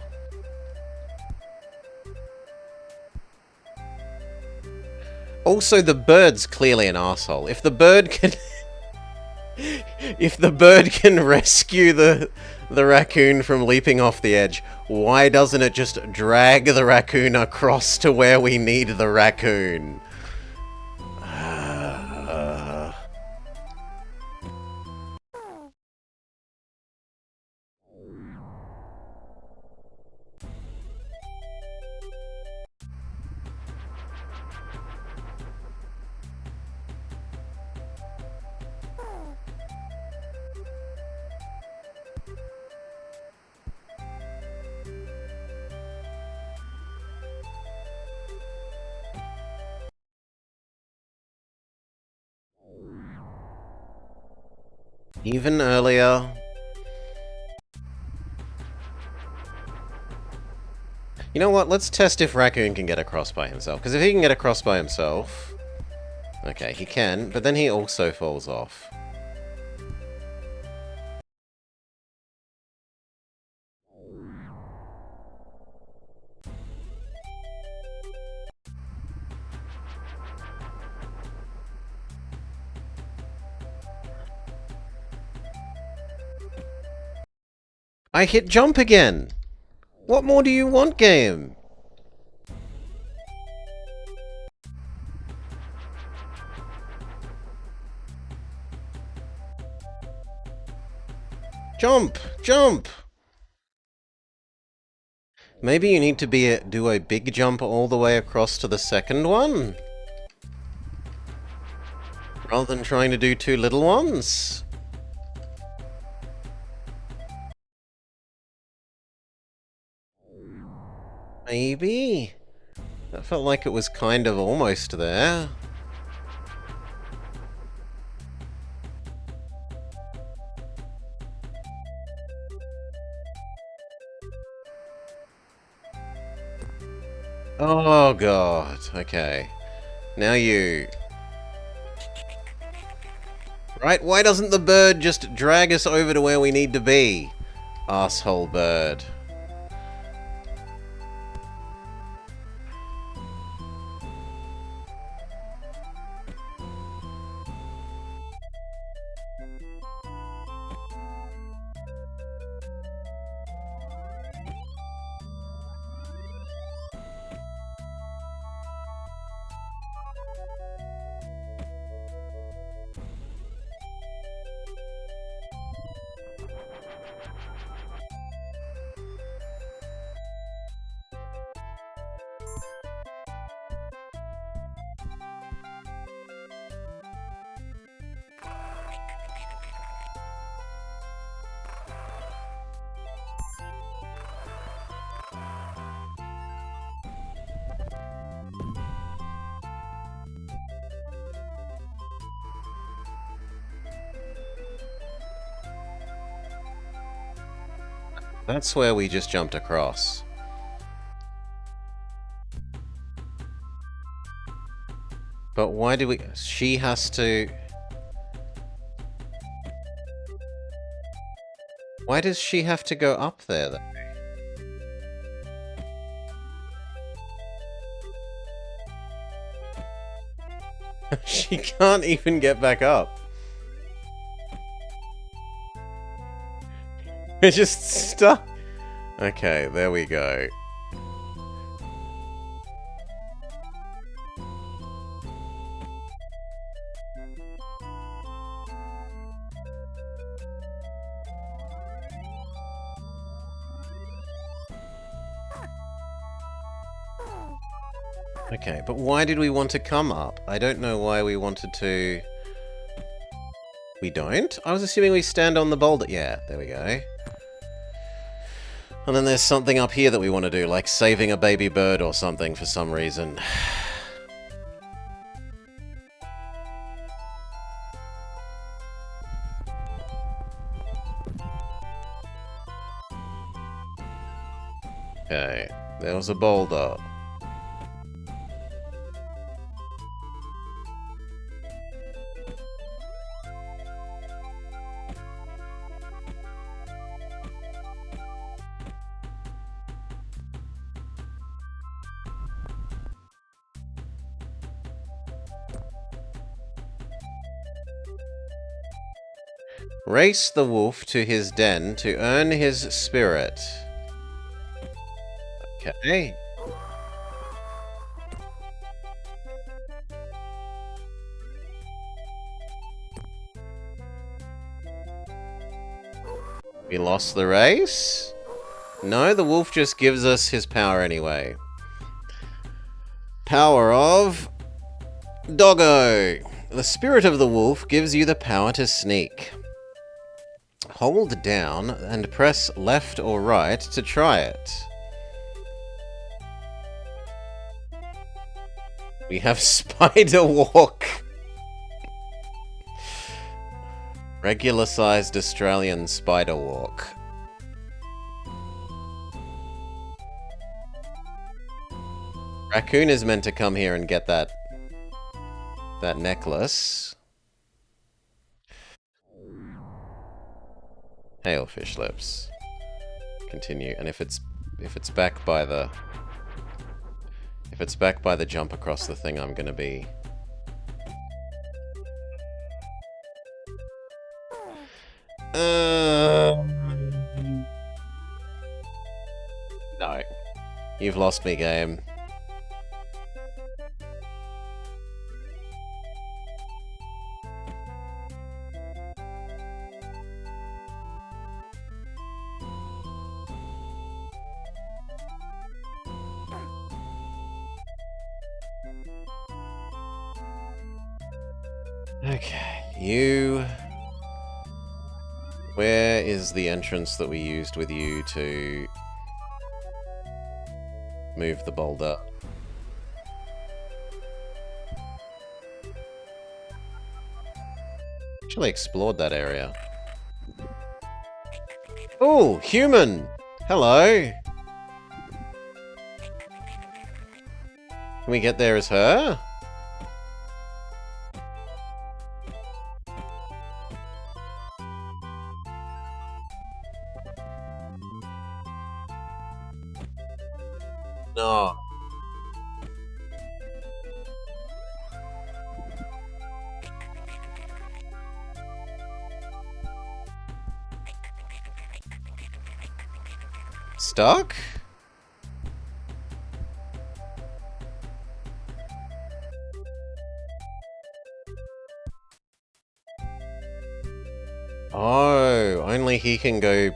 Also, the bird's clearly an asshole. If the bird can... if the bird can rescue the raccoon from leaping off the edge, why doesn't it just drag the raccoon across to where we need the raccoon? Even earlier. You know what? Let's test if Raccoon can get across by himself. Because if he can get across by himself... Okay, he can, but then he also falls off. I hit jump again! What more do you want, game? Jump! Jump! Maybe you need to do a big jump all the way across to the second one? Rather than trying to do two little ones? Maybe? That felt like it was kind of almost there. Oh god, okay. Now you. Right, why doesn't the bird just drag us over to where we need to be? Asshole bird. That's where we just jumped across. But why do we... She has to... Why does she have to go up there, though? She can't even get back up. We're just stuck. Okay, there we go. Okay, but why did we want to come up? I don't know why we wanted to... We don't? I was assuming we stand on the boulder. Yeah, there we go. And then there's something up here that we want to do, like saving a baby bird or something for some reason. Okay, there was a boulder. Race the wolf to his den to earn his spirit. Okay. We lost the race? No, the wolf just gives us his power anyway. Power of... Doggo! The spirit of the wolf gives you the power to sneak. Hold down and press left or right to try it. We have spider walk. Regular-sized Australian spider walk. Raccoon is meant to come here and get that necklace. Hail fish lips. Continue. And if it's back by the jump across the thing, I'm gonna be... No. You've lost me, game. Okay, you... Where is the entrance that we used with you to move the boulder? Actually explored that area. Oh, human! Hello! Can we get there as her? No. Stuck? Oh, only he can go...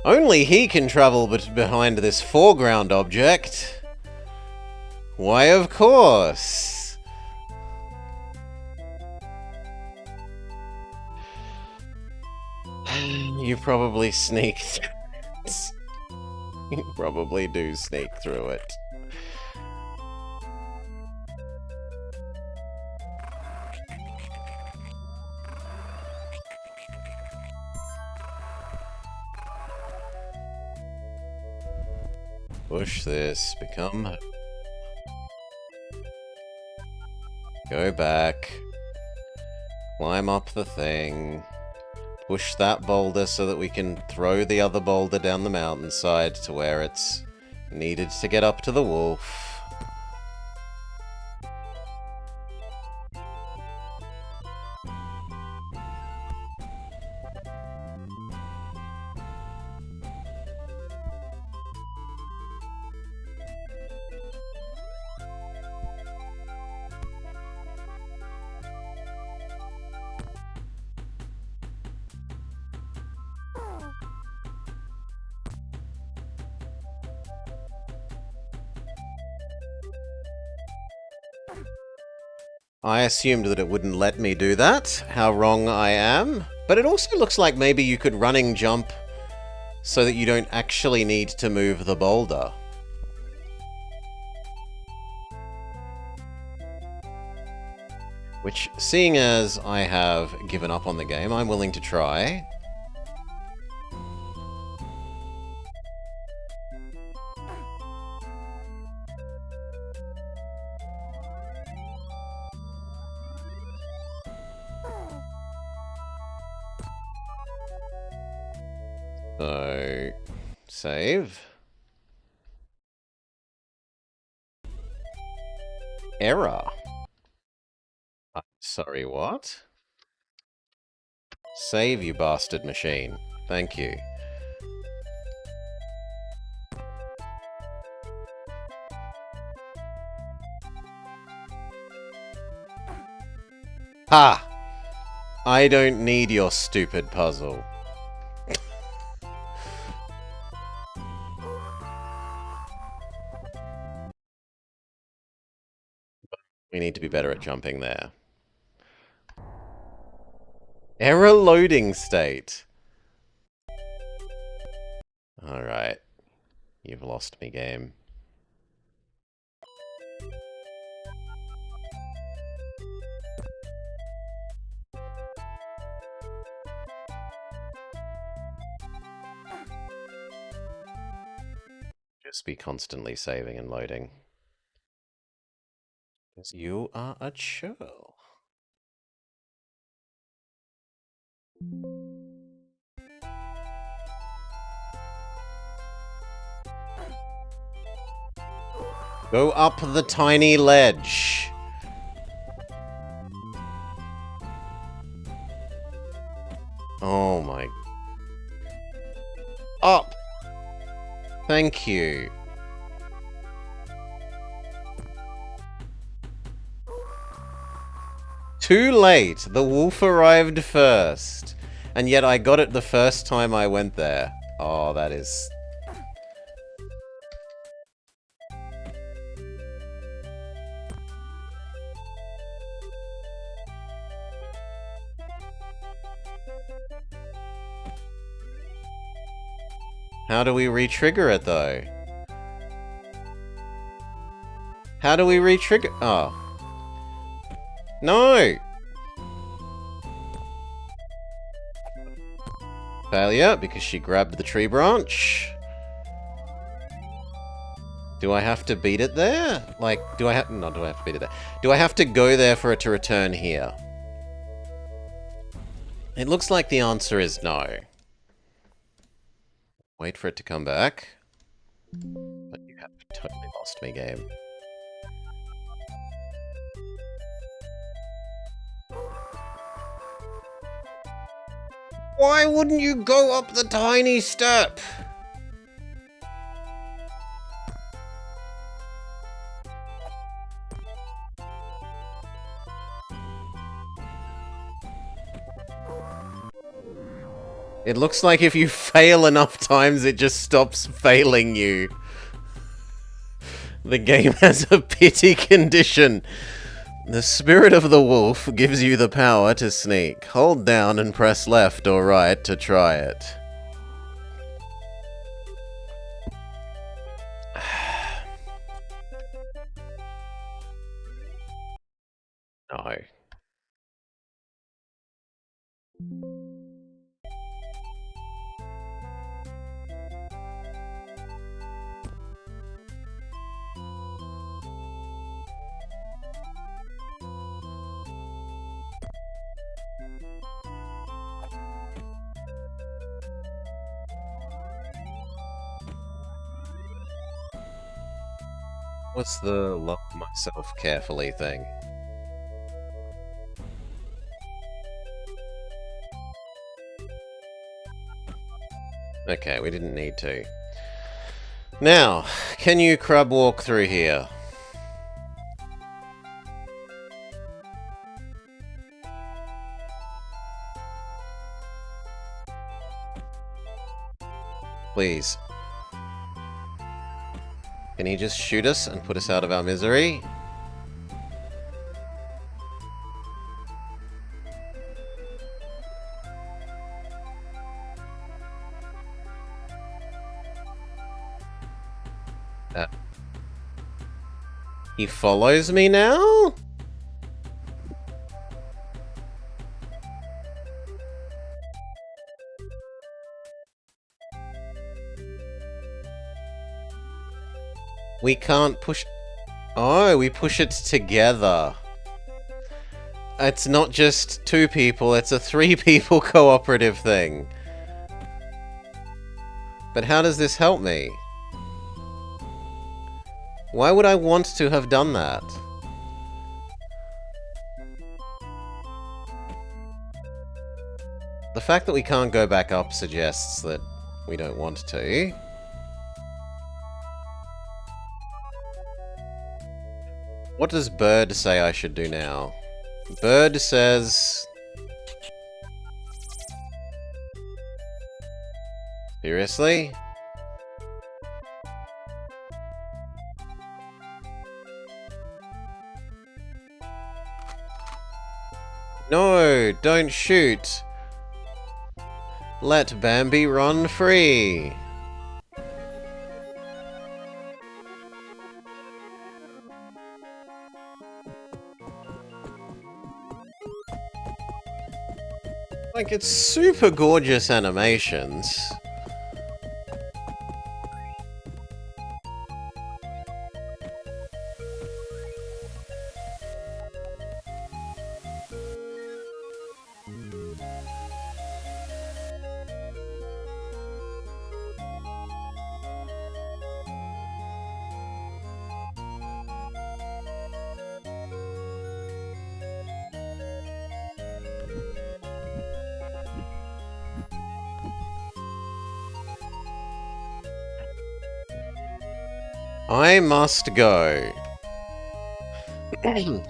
Only he can travel behind this foreground object. Why, of course. You probably sneak through it. You probably do sneak through it. Push this, become... Go back. Climb up the thing. Push that boulder so that we can throw the other boulder down the mountainside to where it's needed to get up to the wolf. I assumed that it wouldn't let me do that. How wrong I am. But it also looks like maybe you could running jump so that you don't actually need to move the boulder. Which, seeing as I have given up on the game, I'm willing to try. So, save. Error. Sorry, what? Save, you bastard machine. Thank you. Ha! I don't need your stupid puzzle. We need to be better at jumping there. Error loading state. Alright. You've lost me, game. Just be constantly saving and loading. Because you are a churl. Go up the tiny ledge. Oh my... Up! Thank you. Too late! The wolf arrived first. And yet I got it the first time I went there. Oh, that is... How do we re-trigger it, though? How do we re-trigger? Oh. No! Failure, because she grabbed the tree branch. Do I have to beat it there? Like, do I have... No, do I have to beat it there? Do I have to go there for it to return here? It looks like the answer is no. Wait for it to come back. But you have totally lost me, game. Why wouldn't you go up the tiny step? It looks like if you fail enough times, it just stops failing you. The game has a pity condition. The spirit of the wolf gives you the power to sneak. Hold down and press left or right to try it. No. What's the love myself carefully thing? Okay, we didn't need to. Now, can you crab walk through here? Please. Can he just shoot us and put us out of our misery? He follows me now? We can't push... Oh, we push it together. It's not just 2 people, it's a 3 people cooperative thing. But how does this help me? Why would I want to have done that? The fact that we can't go back up suggests that we don't want to. What does Bird say I should do now? Bird says... Seriously? No, don't shoot. Let Bambi run free. Like, it's super gorgeous animations. I must go.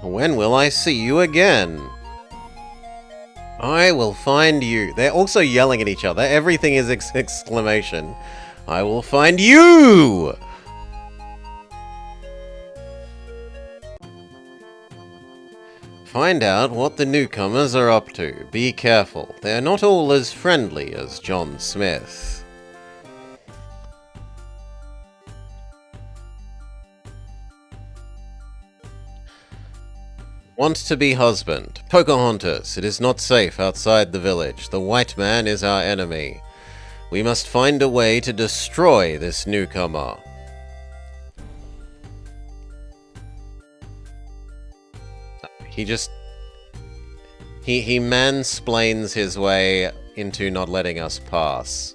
When will I see you again? I will find you. They're also yelling at each other. Everything is exclamation. I will find you! Find out what the newcomers are up to. Be careful. They're not all as friendly as John Smith. Want to be husband. Pocahontas, it is not safe outside the village. The white man is our enemy. We must find a way to destroy this newcomer. He mansplains his way into not letting us pass.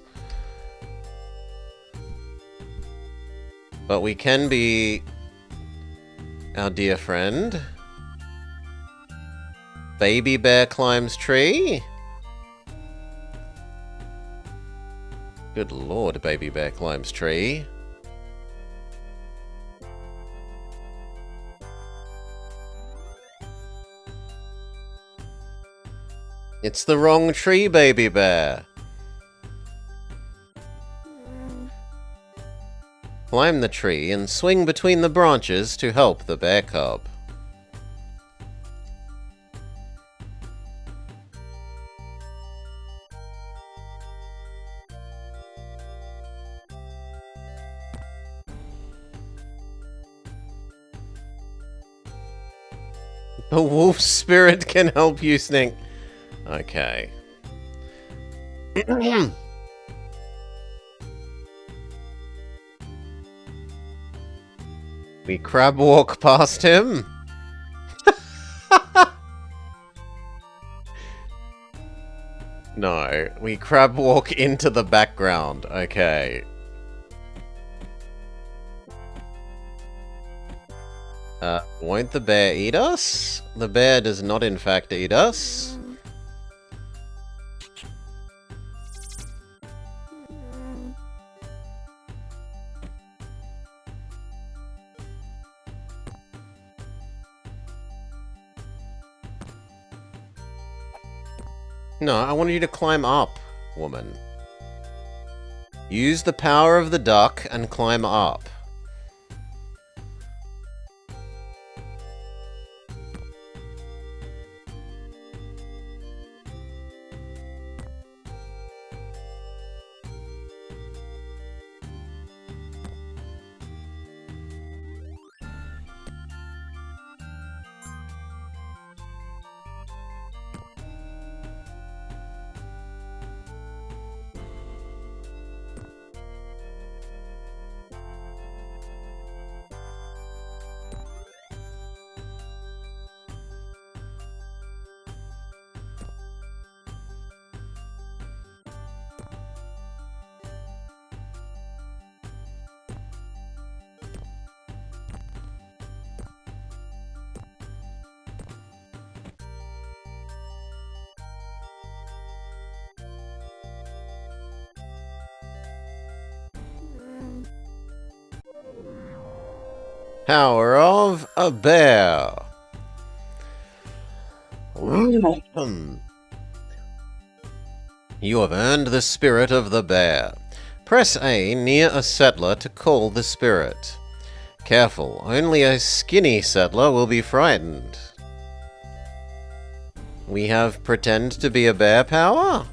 But we can be our dear friend. Baby bear climbs tree. Good lord, baby bear climbs tree. It's the wrong tree, baby bear. Climb the tree and swing between the branches to help the bear cub. The wolf spirit can help you sneak. Okay. We crab walk past him. No, we crab walk into the background. Okay. Won't the bear eat us? The bear does not in fact eat us. No, I wanted you to climb up, woman. Use the power of the duck and climb up. Power of a bear. You have earned the spirit of the bear. Press A near a settler to call the spirit. Careful, only a skinny settler will be frightened. We have pretend to be a bear power?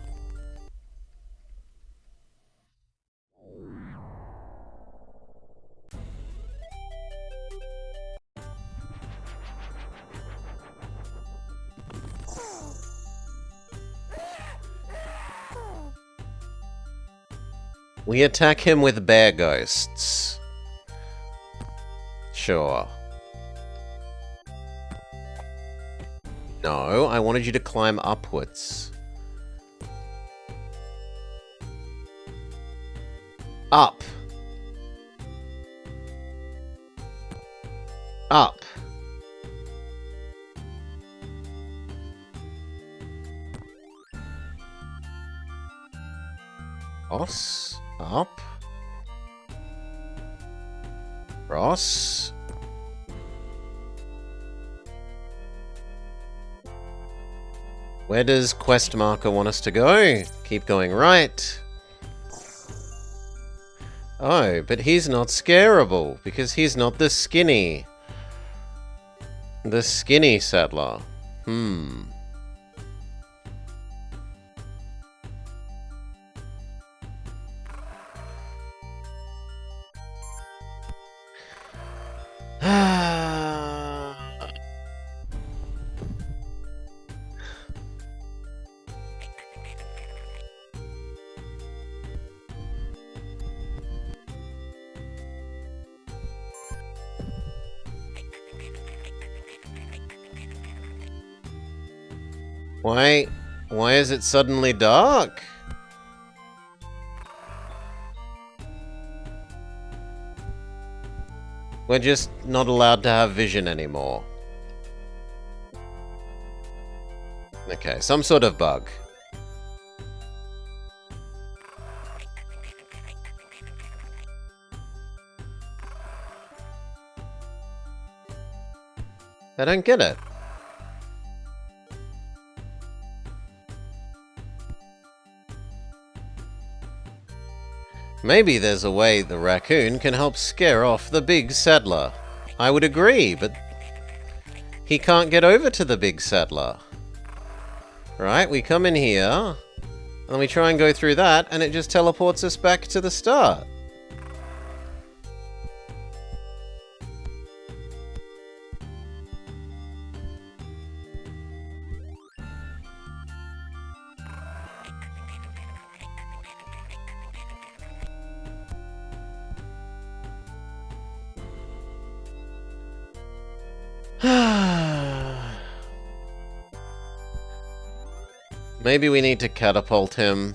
We attack him with bear ghosts. Sure. No, I wanted you to climb upwards. Up. Up. Cross. Up. Cross. Where does quest marker want us to go? Keep going right. Oh, but he's not scareable, because he's not the skinny settler. Why? Why is it suddenly dark? We're just not allowed to have vision anymore. Okay, some sort of bug. I don't get it. Maybe there's a way the raccoon can help scare off the big settler. I would agree, but he can't get over to the big settler. Right, we come in here, and we try and go through that, and it just teleports us back to the start. Maybe we need to catapult him.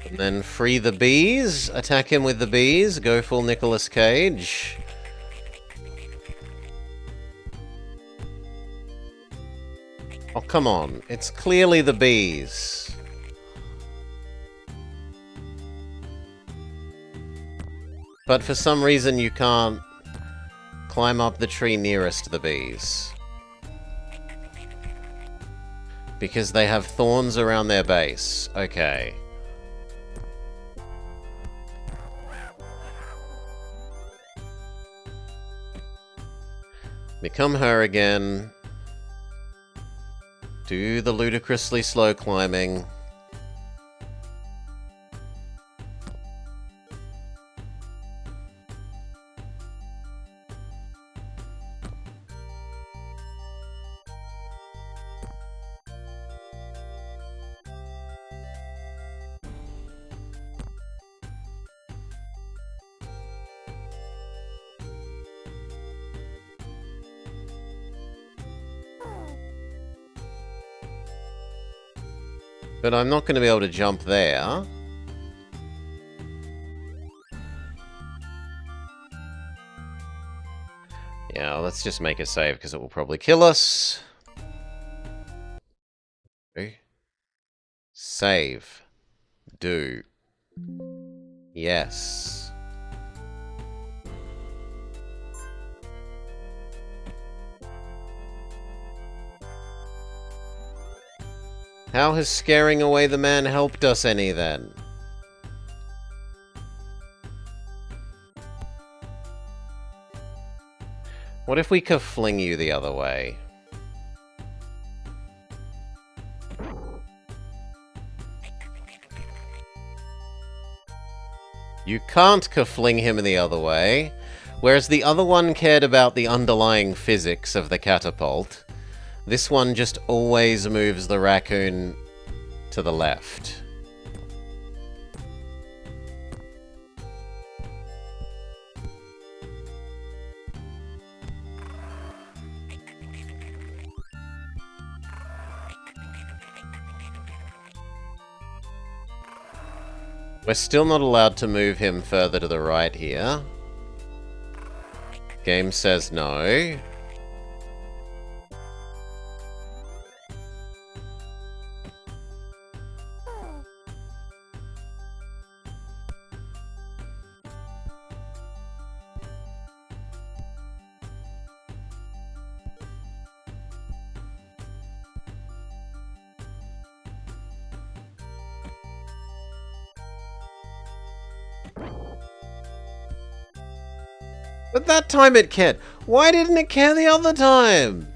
And then free the bees, attack him with the bees, go full Nicolas Cage. Oh, come on. It's clearly the bees. But for some reason you can't climb up the tree nearest the bees. Because they have thorns around their base. Okay. Become her again. Do the ludicrously slow climbing. But I'm not going to be able to jump there. Yeah, let's just make a save because it will probably kill us. Okay. Save. Do. Yes. How has scaring away the man helped us any then? What if we could fling you the other way? You can't ka-fling him the other way, whereas the other one cared about the underlying physics of the catapult. This one just always moves the raccoon to the left. We're still not allowed to move him further to the right here. Game says no. But that time it cared. Why didn't it care the other time?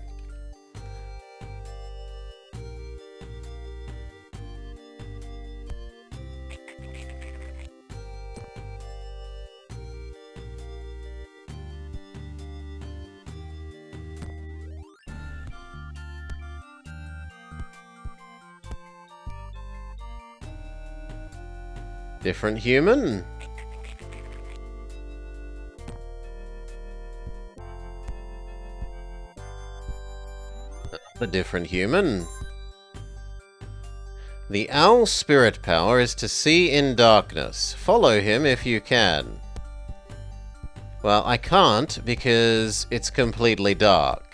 Different human. A different human. The owl's spirit power is to see in darkness. Follow him if you can. Well, I can't because it's completely dark.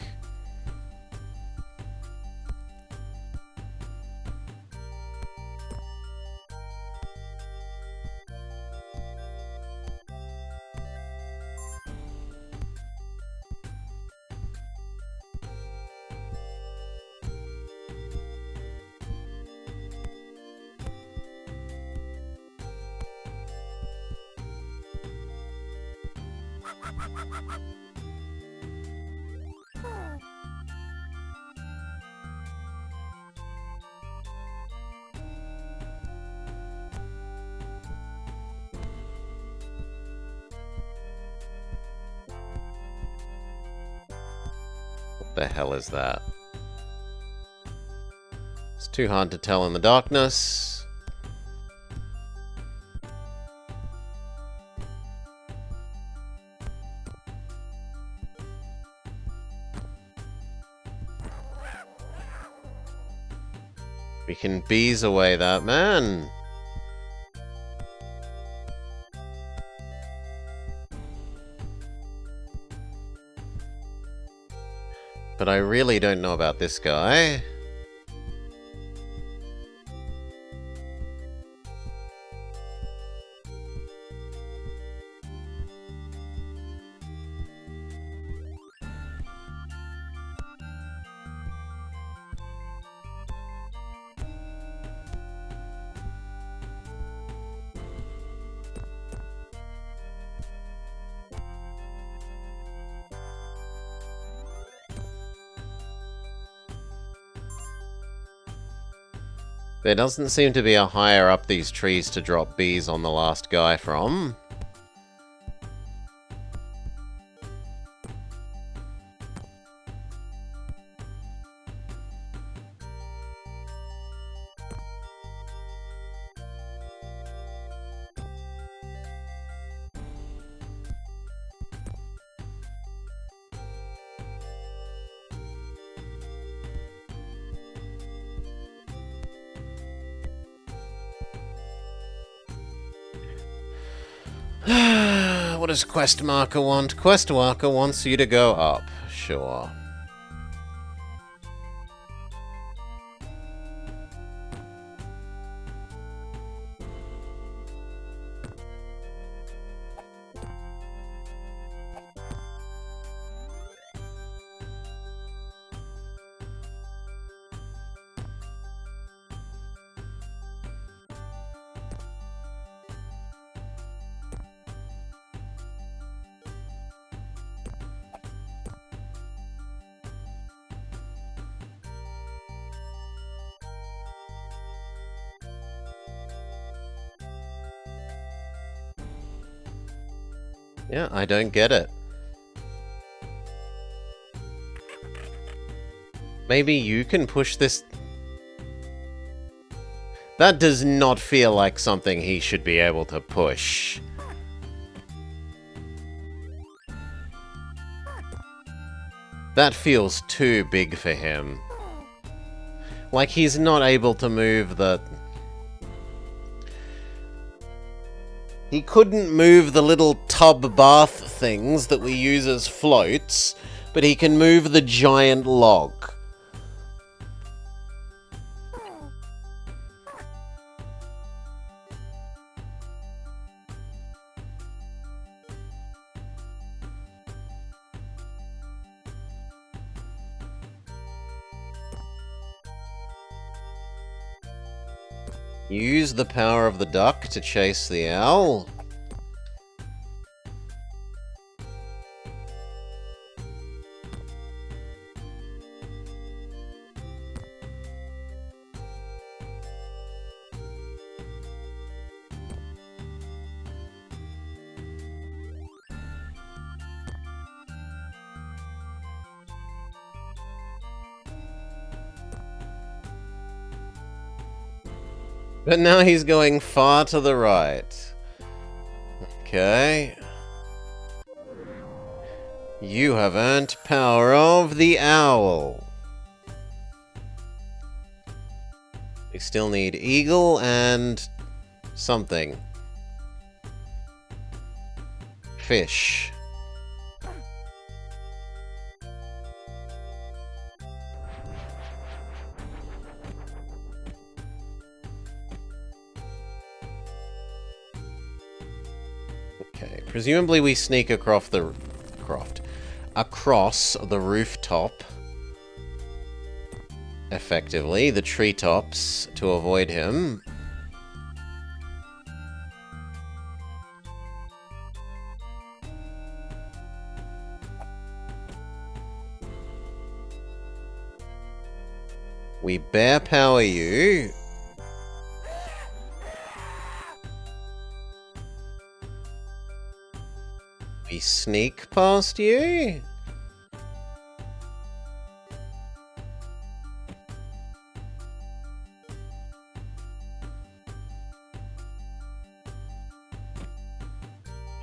What the hell is that? It's too hard to tell in the darkness. We can bees away that man. But I really don't know about this guy. There doesn't seem to be a higher up these trees to drop bees on the last guy from. What does Quest Marker want? Quest Marker wants you to go up. Sure. Yeah, I don't get it. Maybe you can push this... That does not feel like something he should be able to push. That feels too big for him. Like he's not able to move the... He couldn't move the little tub bath things that we use as floats, but he can move the giant log. Use the power of the duck to chase the owl. But now he's going far to the right. Okay. You have earned power of the owl. We still need eagle and something. Fish. Okay, presumably we sneak across the rooftop. Effectively, the treetops to avoid him. We bear power you. We sneak past you.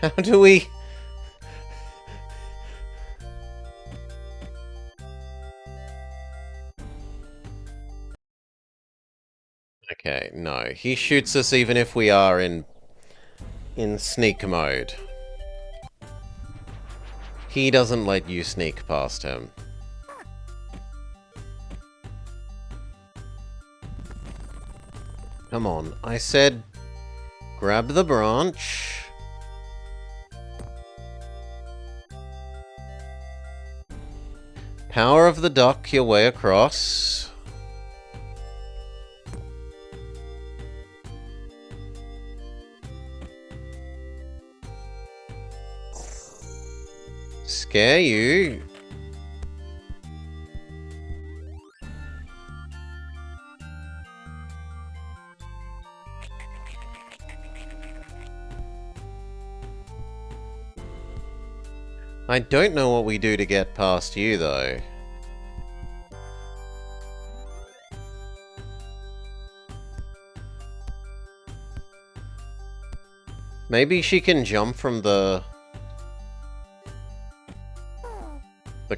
How do we... Okay, no. He shoots us even if we are in sneak mode. He doesn't let you sneak past him. Come on, I said grab the branch. Power of the duck your way across. Scare you. I don't know what we do to get past you, though. Maybe she can jump from the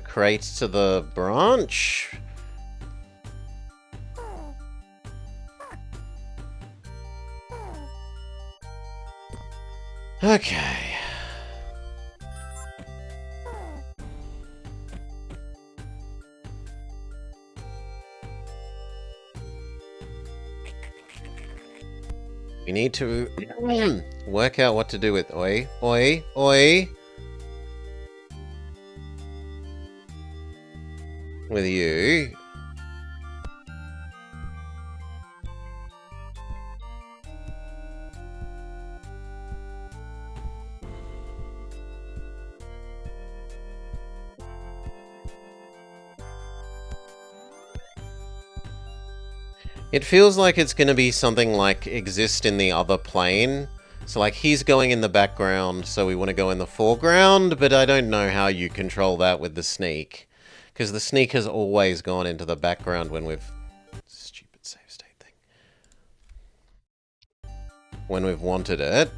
crate to the branch? Okay. We need to work out what to do with oi, oi, oi. With you. It feels like it's going to be something like exist in the other plane. So like he's going in the background, so we want to go in the foreground, but I don't know how you control that with the sneak. Because the sneak has always gone into the background when we've... Stupid save state thing. When we've wanted it.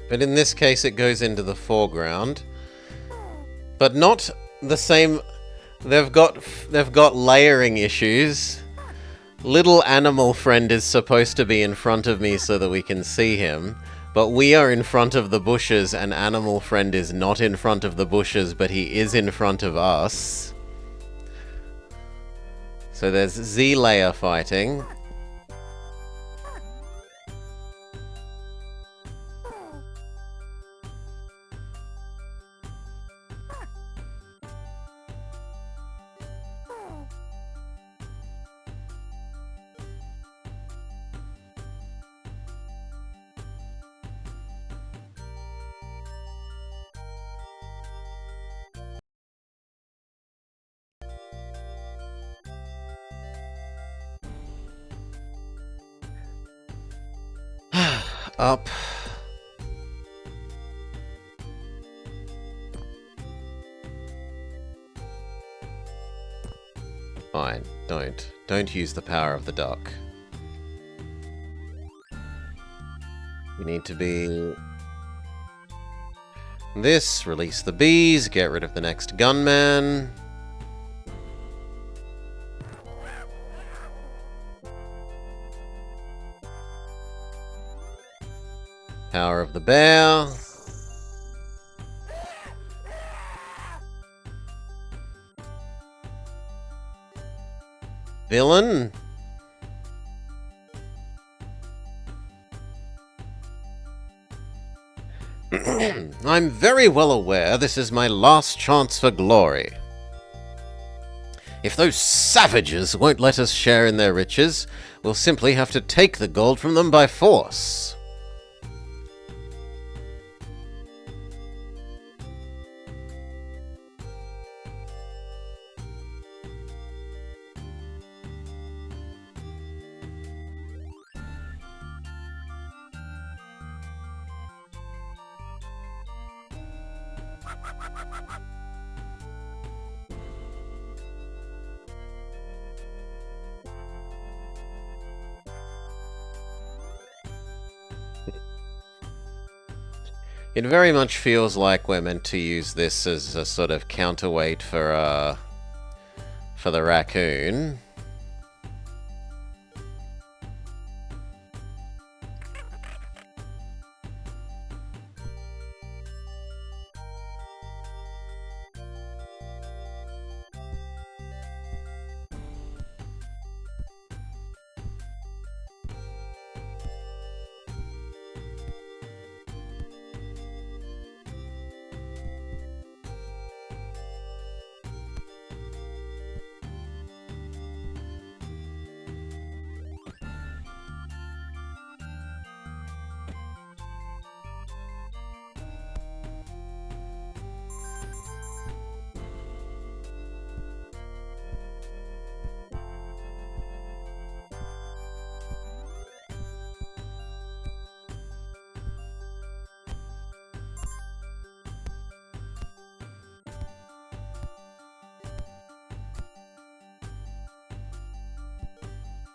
But in this case, it goes into the foreground. But not the same... They've got layering issues. Little animal friend is supposed to be in front of me so that we can see him. But we are in front of the bushes, and animal friend is not in front of the bushes, but he is in front of us. So there's Z-layer fighting. Up. Fine. Don't. Don't use the power of the duck. You need to be... This, release the bees, get rid of the next gunman. Power of the bear. Villain. I'm very well aware this is my last chance for glory. If those savages won't let us share in their riches, we'll simply have to take the gold from them by force. It very much feels like we're meant to use this as a sort of counterweight for the raccoon.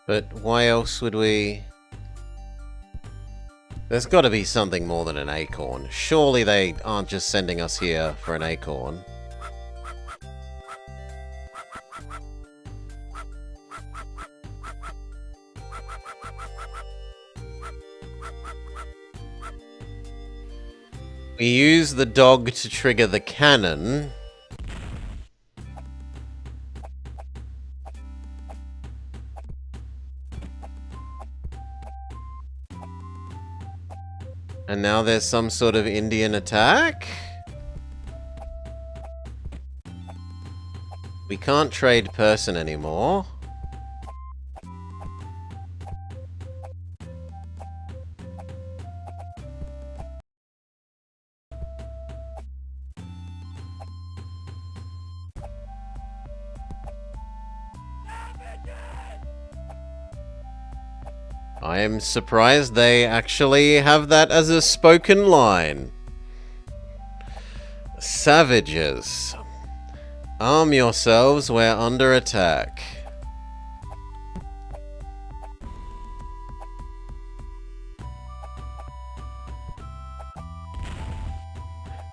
But why else would we... There's got to be something more than an acorn. Surely they aren't just sending us here for an acorn. We use the dog to trigger the cannon. And now there's some sort of Indian attack? We can't trade person anymore. I am surprised they actually have that as a spoken line. Savages. Arm yourselves, we're under attack.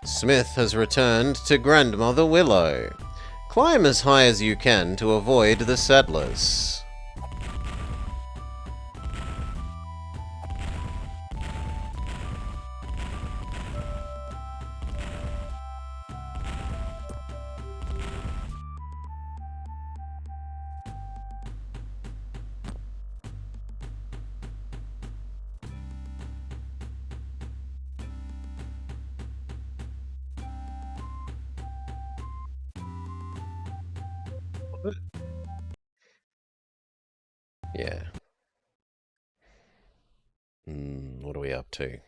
Smith has returned to Grandmother Willow. Climb as high as you can to avoid the settlers. Yeah. What are we up to?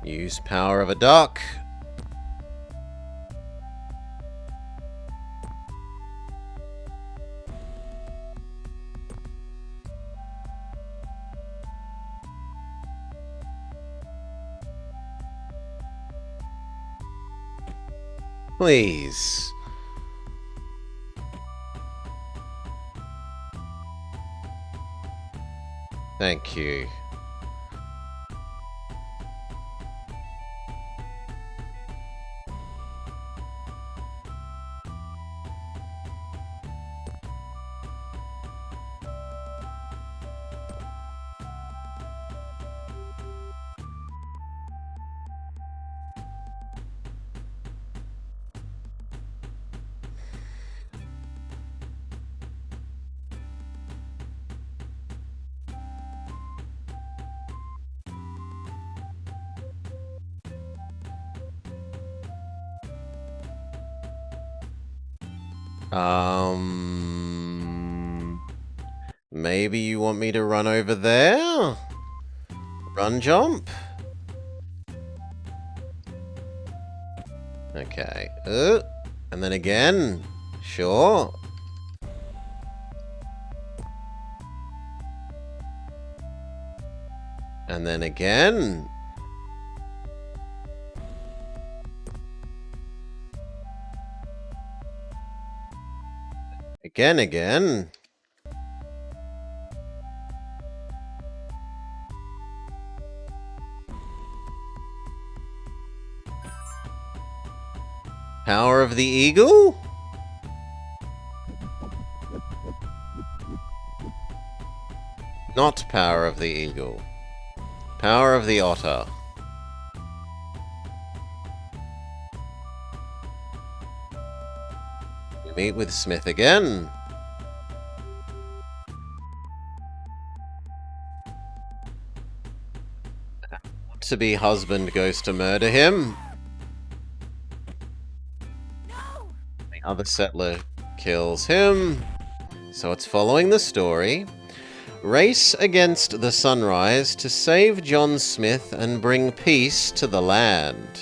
Use power of a duck. Please. Thank you. Maybe you want me to run over there? Run jump? Okay. And then again. Sure. And then again. Again. Power of the eagle? Not power of the eagle. Power of the otter. We meet with Smith again. To-be husband goes to murder him. The other settler kills him. So it's following the story. Race against the sunrise to save John Smith and bring peace to the land.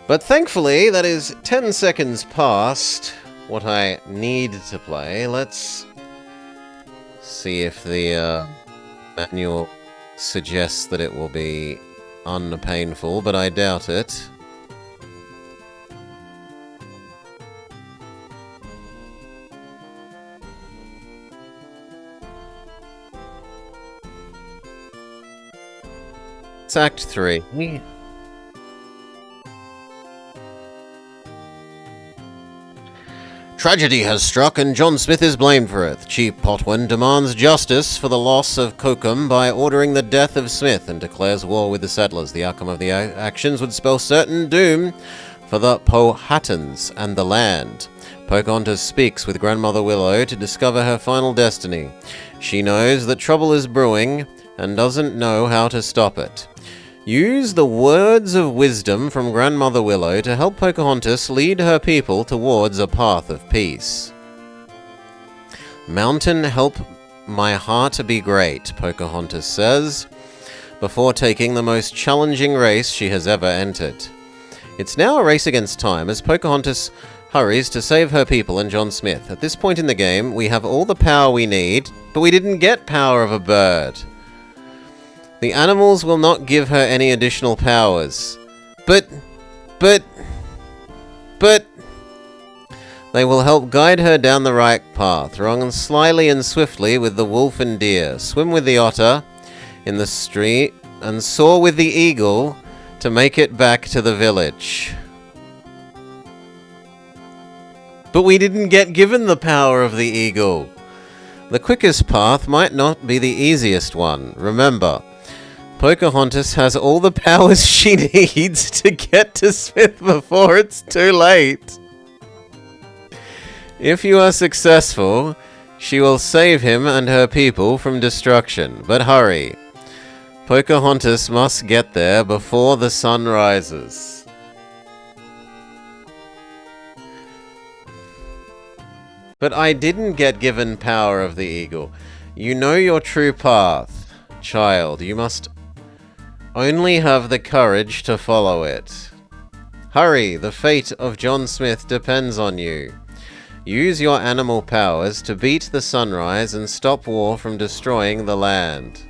But thankfully, that is 10 seconds past what I need to play. Let's see if the manual suggests that it will be unpainful, but I doubt it. It's Act 3. Tragedy has struck and John Smith is blamed for it. Chief Potwin demands justice for the loss of Cocum by ordering the death of Smith and declares war with the settlers. The outcome of the actions would spell certain doom for the Powhatans and the land. Pocahontas speaks with Grandmother Willow to discover her final destiny. She knows that trouble is brewing and doesn't know how to stop it. Use the words of wisdom from Grandmother Willow to help Pocahontas lead her people towards a path of peace. Mountain, help my heart be great, Pocahontas says, before taking the most challenging race she has ever entered. It's now a race against time as Pocahontas hurries to save her people and John Smith. At this point in the game, we have all the power we need, but we didn't get power of a bird. The animals will not give her any additional powers. But... They will help guide her down the right path. Run slyly and swiftly with the wolf and deer. Swim with the otter in the street. And soar with the eagle to make it back to the village. But we didn't get given the power of the eagle. The quickest path might not be the easiest one. Remember, Pocahontas has all the powers she needs to get to Smith before it's too late. If you are successful, she will save him and her people from destruction. But hurry. Pocahontas must get there before the sun rises. But I didn't get given power of the eagle. You know your true path, child. You must Only have the courage to follow it. Hurry, the fate of John Smith depends on you. Use your animal powers to beat the sunrise and stop war from destroying the land.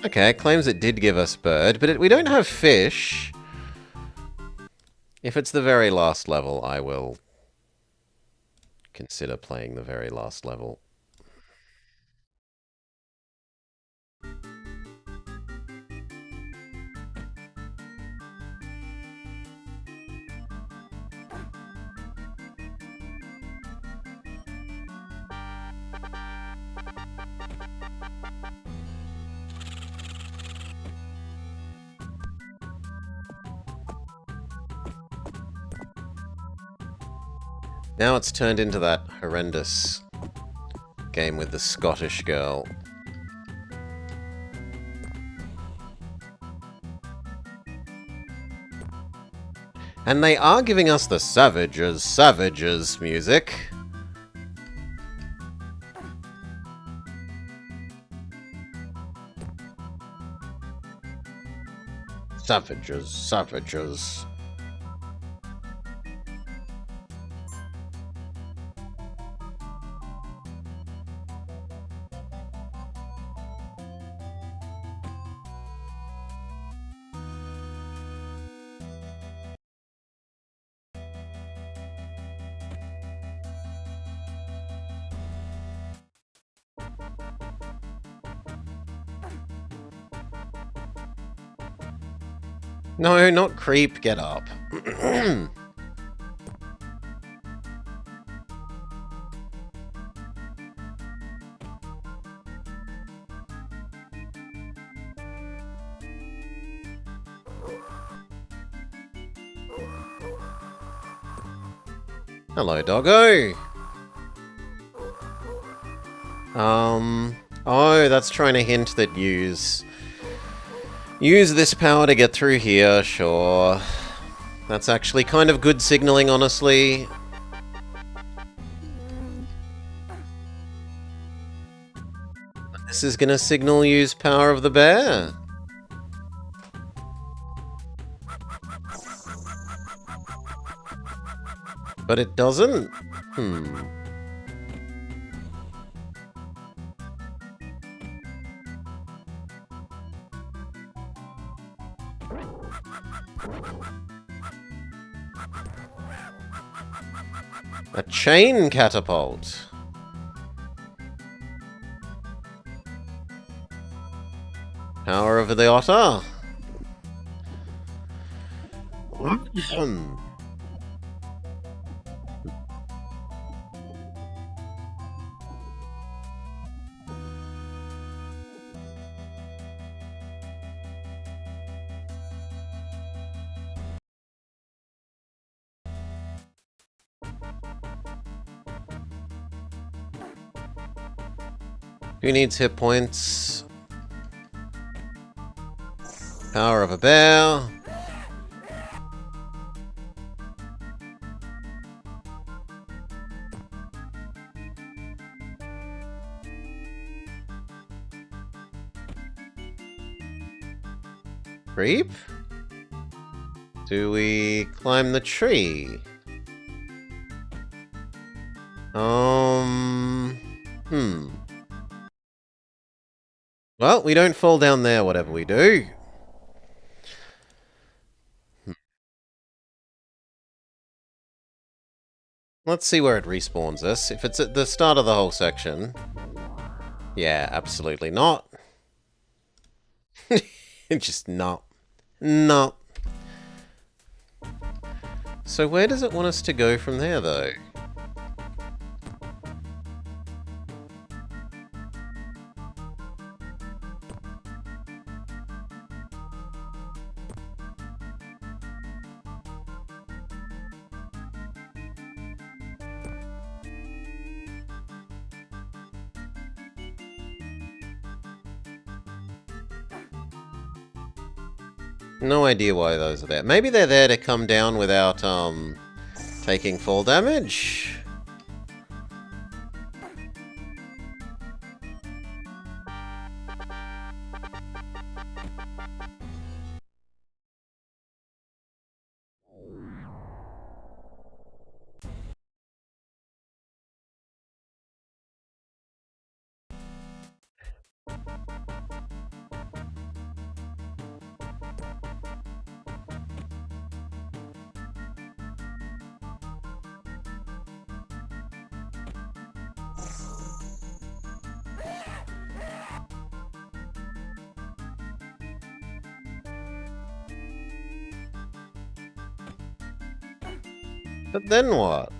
Okay, it claims it did give us bird, but we don't have fish. If it's the very last level, I will consider playing the very last level. Now it's turned into that horrendous game with the Scottish girl. And they are giving us the Savages music. Savages. No, not creep, get up. Hello, doggo. Oh, that's trying to hint that use this power to get through here, sure. That's actually kind of good signaling, honestly. This is gonna signal use power of the bear. But it doesn't? A chain catapult. Power of the otter. Who needs hit points? Power of a bear. Creep? Do we climb the tree? Well, we don't fall down there, whatever we do. Let's see where it respawns us. If it's at the start of the whole section. Yeah, absolutely not. Just not. No. So where does it want us to go from there, though? No idea why those are there. Maybe they're there to come down without, taking fall damage? But then what?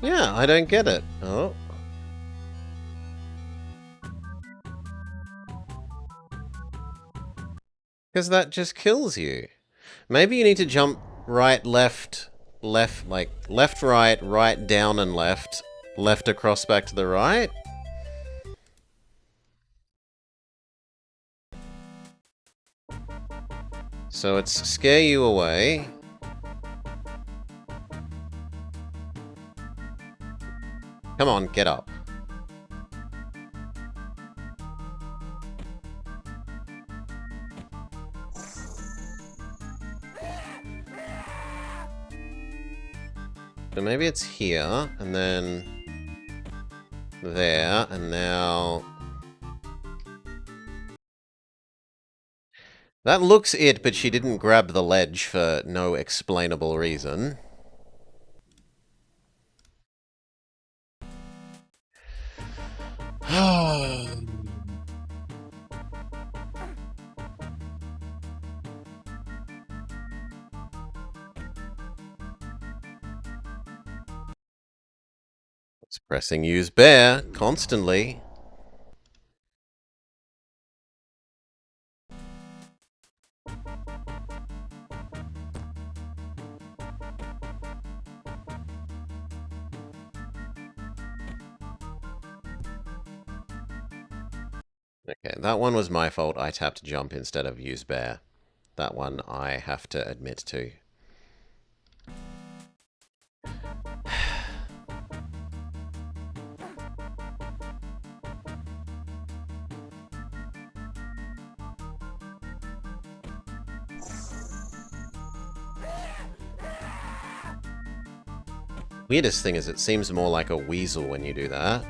Yeah, I don't get it. Oh. Because that just kills you. Maybe you need to jump right, left, left, like left, right, down and left, left across back to the right. So it's scare you away. Come on, get up. So maybe it's here, and then there, and now... That looks it, but she didn't grab the ledge for no explainable reason. It's pressing use bear constantly. Okay, that one was my fault. I tapped jump instead of use bear. That one I have to admit to. Weirdest thing is it seems more like a weasel when you do that.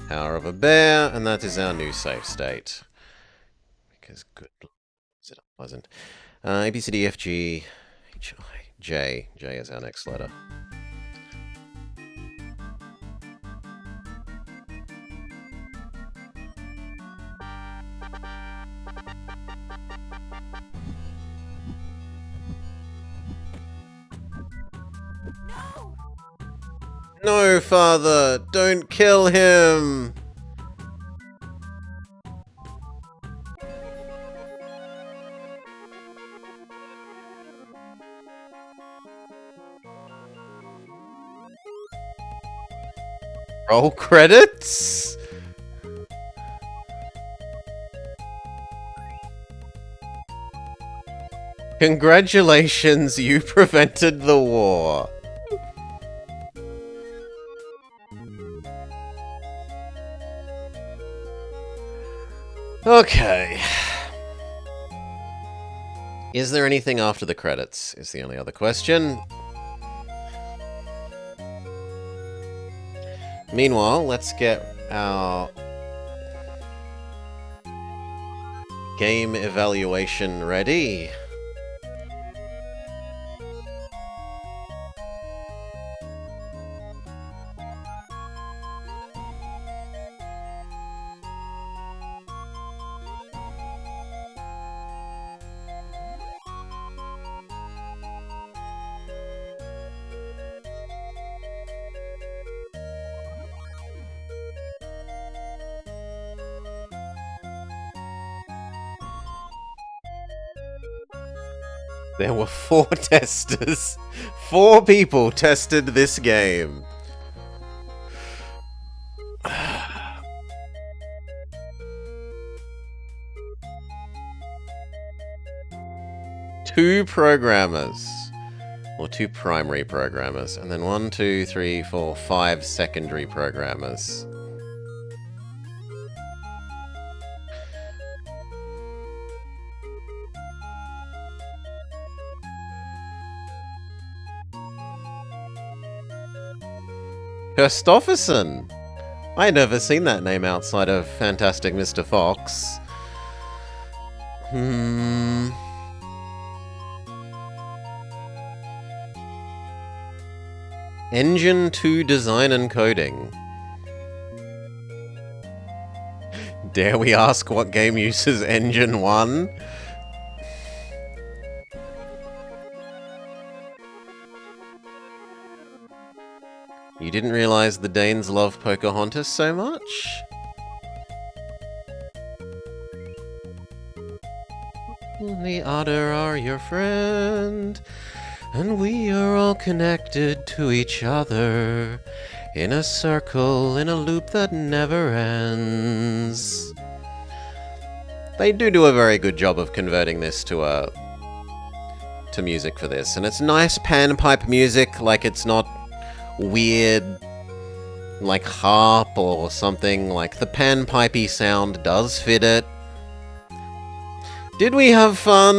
Power of a bear, and that is our new safe state. Because good... Is it unpleasant? A, B, C, D, F, G, H, I, J. J is our next letter. No, father! Don't kill him! Roll credits? Congratulations, you prevented the war. Okay. Is there anything after the credits? Is the only other question. Meanwhile, let's get our game evaluation ready. There were 4 testers. 4 people tested this game. Two programmers. Or 2 primary programmers. And then 1, 2, 3, 4, 5 secondary programmers. Christopherson! I'd never seen that name outside of Fantastic Mr. Fox. Engine 2 design and coding. Dare we ask what game uses Engine 1? You didn't realize the Danes love Pocahontas so much? The otter are your friend, and we are all connected to each other in a circle, in a loop that never ends. They do a very good job of converting this to music for this, and it's nice panpipe music, like it's not weird like harp or something. Like the panpipey sound does fit it. Did we have fun?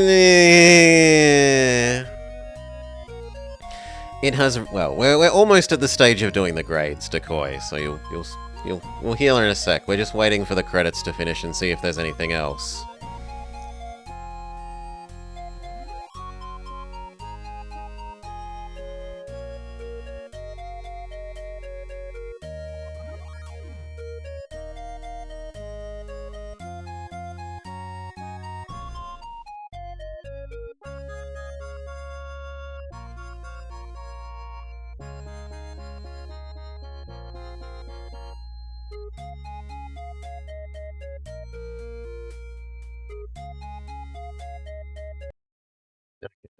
Yeah. It has. Well, we're almost at the stage of doing the grades, Decoy. So we'll hear in a sec. We're just waiting for the credits to finish and see if there's anything else.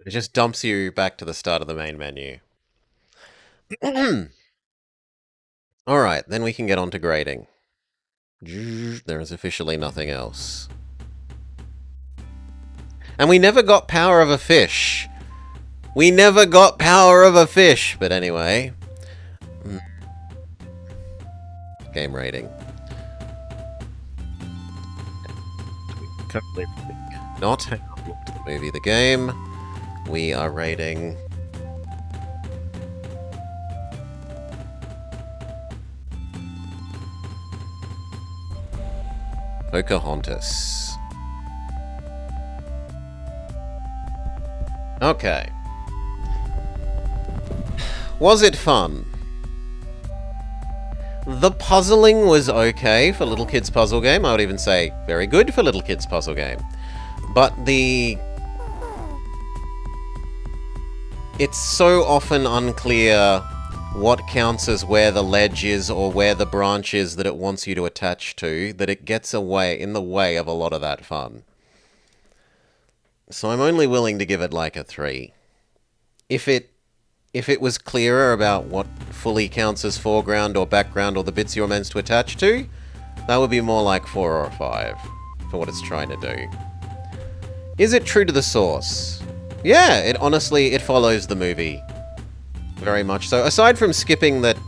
It just dumps you back to the start of the main menu. Alright, then we can get on to grading. There is officially nothing else. And we never got Power of a Fish. We never got Power of a Fish. But anyway. Game rating. Not how looked the movie, the game. We are rating... Pocahontas. Okay. Was it fun? The puzzling was okay for little kids puzzle game. I would even say very good for little kids puzzle game. But it's so often unclear what counts as where the ledge is or where the branch is that it wants you to attach to, that it gets in the way of a lot of that fun. So I'm only willing to give it like a 3. If it was clearer about what fully counts as foreground or background or the bits you're meant to attach to, that would be more like 4 or 5 for what it's trying to do. Is it true to the source? Yeah, it follows the movie. Very much so. Aside from skipping that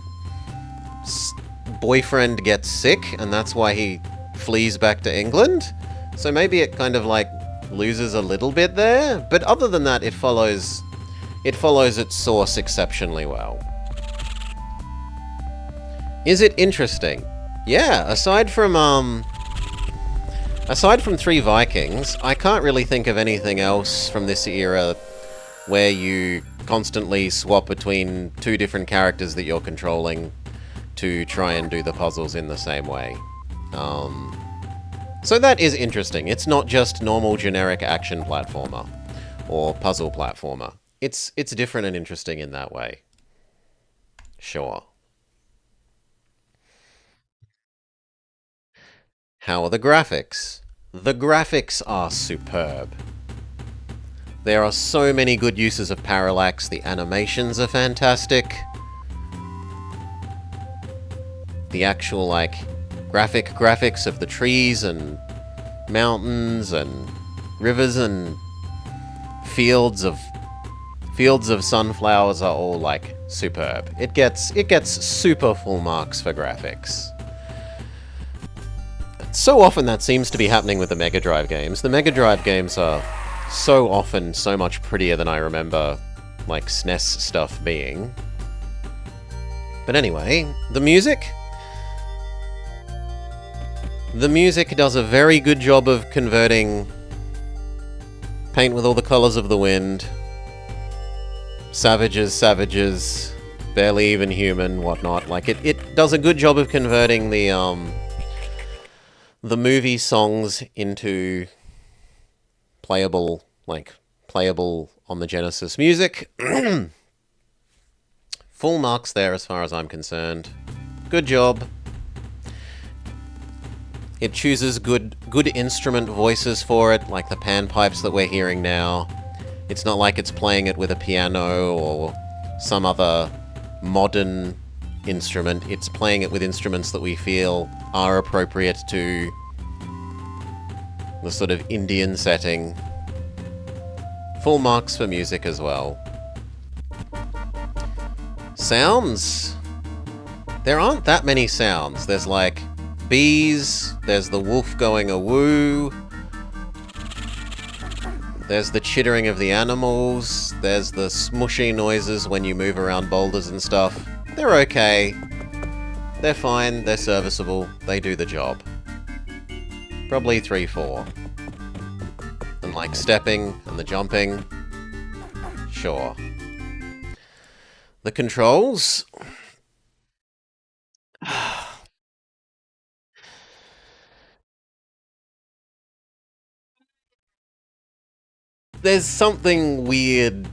boyfriend gets sick, and that's why he flees back to England. So maybe it kind of like loses a little bit there. But other than that, it follows its source exceptionally well. Is it interesting? Yeah, aside from Three Vikings, I can't really think of anything else from this era where you constantly swap between 2 different characters that you're controlling to try and do the puzzles in the same way. So that is interesting. It's not just normal generic action platformer or puzzle platformer. It's different and interesting in that way. Sure. How are the graphics? The graphics are superb. There are so many good uses of parallax. The animations are fantastic. The actual, like, graphics of the trees and mountains and rivers and fields of sunflowers are all, like, superb. It gets super full marks for graphics. So often that seems to be happening with the Mega Drive games. The Mega Drive games are so often so much prettier than I remember, like, SNES stuff being. But anyway, the music? The music does a very good job of converting paint with all the colors of the wind, savages, savages, barely even human, whatnot. Like, it does a good job of converting the movie songs into playable, playable on the Genesis music. Full marks there as far as I'm concerned. Good job. It chooses good instrument voices for it, like the panpipes that we're hearing now. It's not like it's playing it with a piano or some other modern instrument. It's playing it with instruments that we feel are appropriate to the sort of Indian setting. Full marks for music as well. Sounds? There aren't that many sounds. There's like bees, there's the wolf going a woo, there's the chittering of the animals, there's the smushy noises when you move around boulders and stuff. They're okay. They're fine, they're serviceable, they do the job. Probably 3-4. And like stepping and the jumping, sure. The controls? There's something weird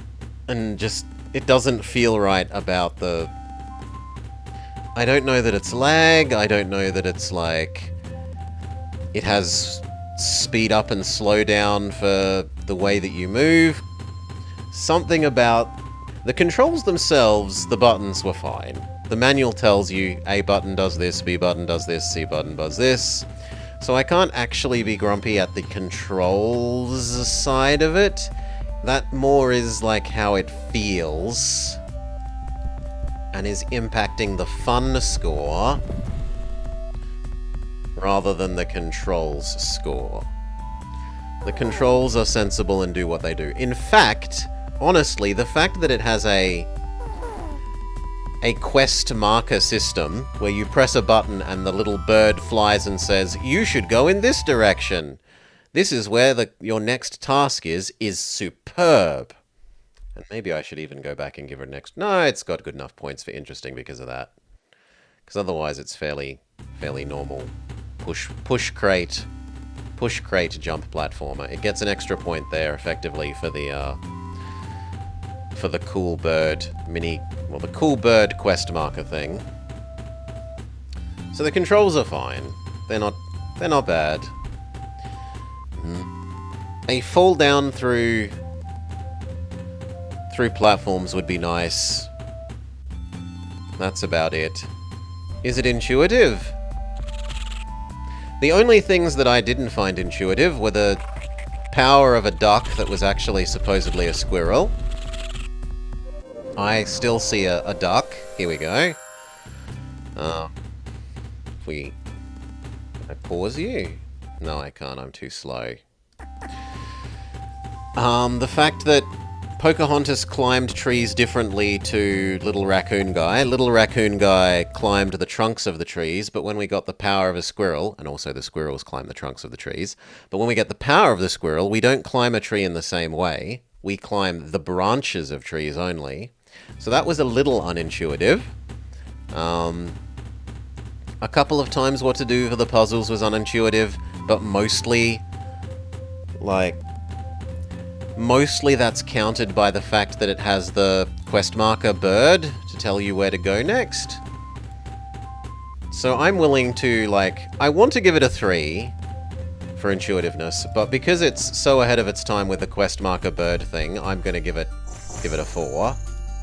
and just, it doesn't feel right about the... I don't know that it's lag, I don't know that it's like... It has speed up and slow down for the way that you move. Something about... The controls themselves, the buttons were fine. The manual tells you A button does this, B button does this, C button does this. So I can't actually be grumpy at the controls side of it. That more is like how it feels and is impacting the fun score rather than the controls score. The controls are sensible and do what they do. In fact, honestly, the fact that it has a quest marker system where you press a button and the little bird flies and says, you should go in this direction. This is where your next task is superb. And maybe I should even go back and give it next... No, it's got good enough points for interesting because of that. Because otherwise it's fairly normal. Push crate jump platformer. It gets an extra point there effectively for the cool bird the cool bird quest marker thing. So the controls are fine. They're not bad. A fall down through platforms would be nice. That's about it. Is it intuitive? The only things that I didn't find intuitive were the power of a duck that was actually supposedly a squirrel. I still see a duck. Here we go. Can I pause you? No, I can't. I'm too slow. The fact that Pocahontas climbed trees differently to Little Raccoon Guy. Little Raccoon Guy climbed the trunks of the trees, but when we got the power of a squirrel, and also the squirrels climb the trunks of the trees, but when we get the power of the squirrel, we don't climb a tree in the same way. We climb the branches of trees only. So that was a little unintuitive. A couple of times what to do for the puzzles was unintuitive, but mostly that's countered by the fact that it has the quest marker bird to tell you where to go next. So I'm willing to, I want to give it a 3 for intuitiveness, but because it's so ahead of its time with the quest marker bird thing, I'm going to give it a 4.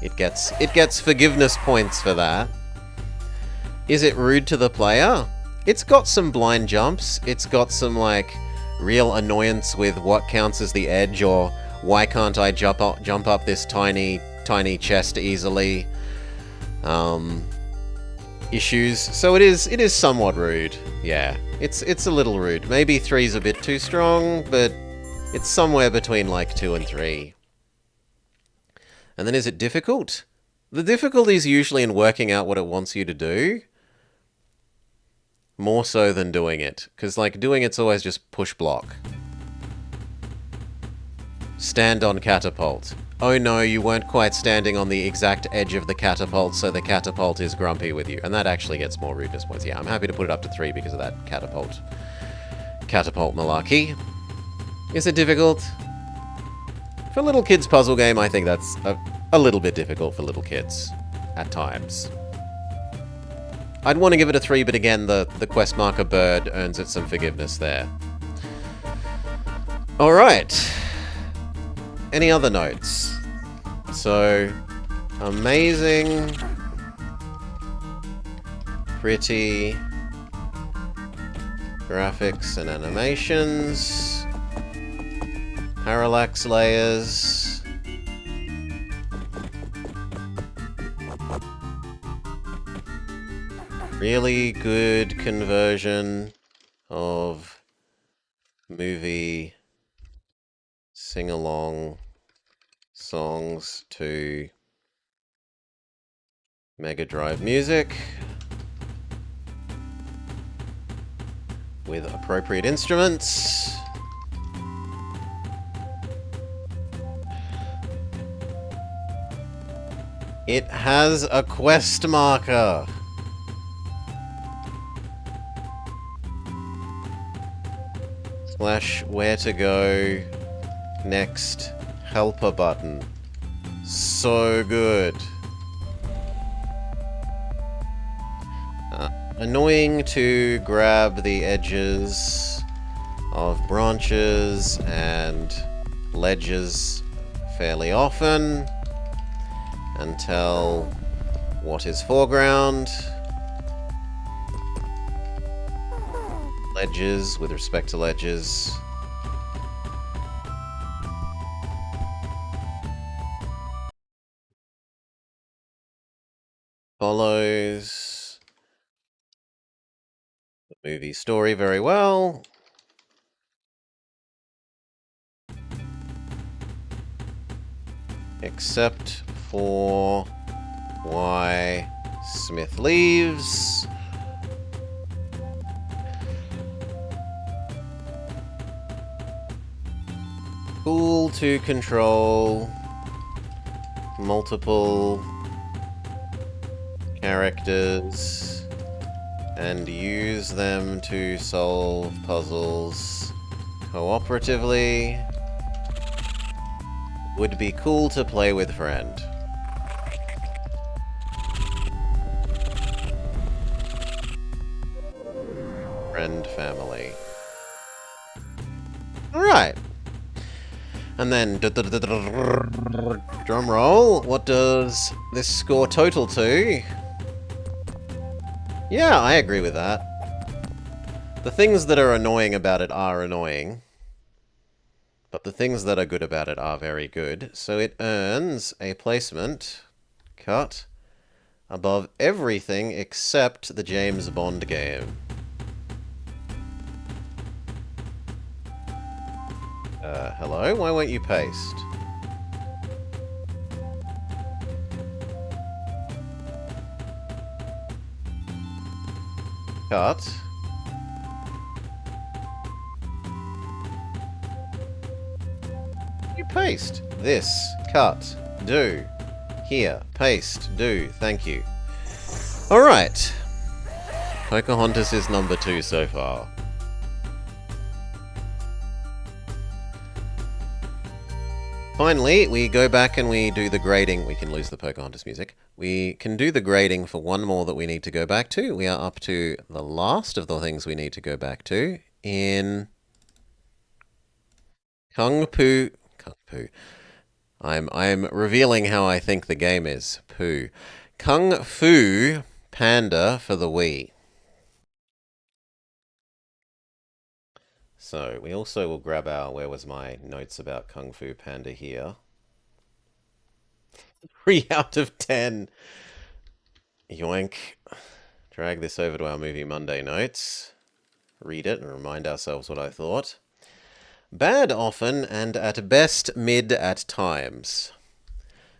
It gets forgiveness points for that. Is it rude to the player? It's got some blind jumps. It's got some, real annoyance with what counts as the edge, or why can't I jump up this tiny chest easily? Issues. So it is somewhat rude. Yeah, it's a little rude. Maybe 3's a bit too strong, but it's somewhere between 2 and 3. And then is it difficult? The difficulty is usually in working out what it wants you to do. More so than doing it. Because, like, doing it's always just push block. Stand on catapult. Oh no, you weren't quite standing on the exact edge of the catapult, so the catapult is grumpy with you. And that actually gets more rudeness points. Yeah, I'm happy to put it up to 3 because of that catapult. Catapult malarkey. Is it difficult? For a little kids puzzle game, I think that's a little bit difficult for little kids. At times. I'd want to give it a 3, but again, the quest marker bird earns it some forgiveness there. Alright. Any other notes? So, amazing, pretty, graphics and animations, parallax layers, really good conversion of movie sing-along songs to Mega Drive music with appropriate instruments. It has a quest marker. / where to go next helper button. So good. Annoying to grab the edges of branches and ledges fairly often and tell what is foreground. Ledges with respect to ledges. Follows the movie story very well. Except for why Smith leaves. Cool to control multiple characters and use them to solve puzzles cooperatively. Would be cool to play with friend. Friend family. Alright. And then, drum roll, what does this score total to? Yeah, I agree with that. The things that are annoying about it are annoying. But the things that are good about it are very good. So it earns a placement cut above everything except the James Bond game. Hello? Why won't you paste? Cut. You paste. This. Cut. Do. Here. Paste. Do. Thank you. Alright. Pocahontas is number 2 so far. Finally, we go back and we do the grading. We can lose the Pocahontas music. We can do the grading for one more that we need to go back to. We are up to the last of the things we need to go back to in Kung Fu. I'm revealing how I think the game is. Poo. Kung Fu Panda for the Wii. So we also will grab our, where was my notes about Kung Fu Panda here? 3 out of 10. Yoink. Drag this over to our Movie Monday notes. Read it and remind ourselves what I thought. Bad often and at best mid at times.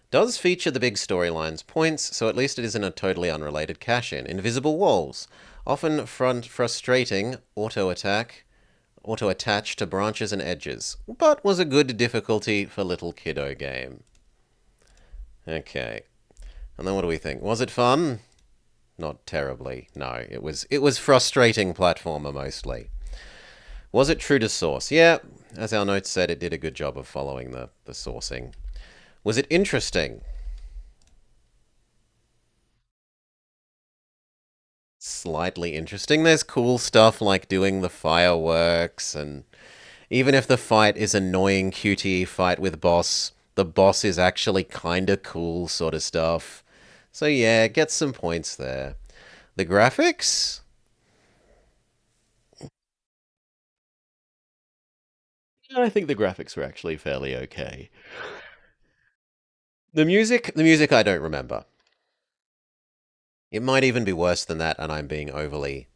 Does feature the big storylines points, so at least it isn't a totally unrelated cash-in. Invisible walls. Often frustrating auto attach to branches and edges, but was a good difficulty for little kiddo game. Okay. And then what do we think? Was it fun? Not terribly. No, it was frustrating platformer mostly. Was it true to source? Yeah, as our notes said, it did a good job of following the sourcing. Was it interesting? Slightly interesting. There's cool stuff like doing the fireworks, and even if the fight is annoying QTE fight with boss, the boss is actually kinda cool sort of stuff. So yeah, get some points there. The graphics? I think the graphics were actually fairly okay. The music I don't remember. It might even be worse than that, and I'm being overly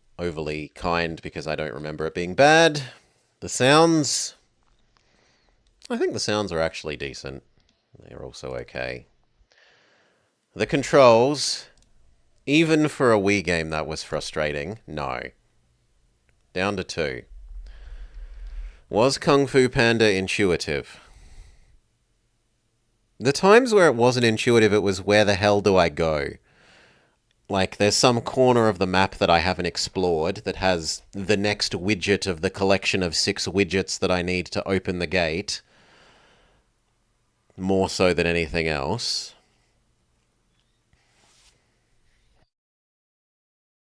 kind because I don't remember it being bad. The sounds, I think the sounds are actually decent. They're also okay. The controls, even for a Wii game that was frustrating, no. Down to 2. Was Kung Fu Panda intuitive? The times where it wasn't intuitive, it was where the hell do I go? Like, there's some corner of the map that I haven't explored that has the next widget of the collection of 6 widgets that I need to open the gate. More so than anything else.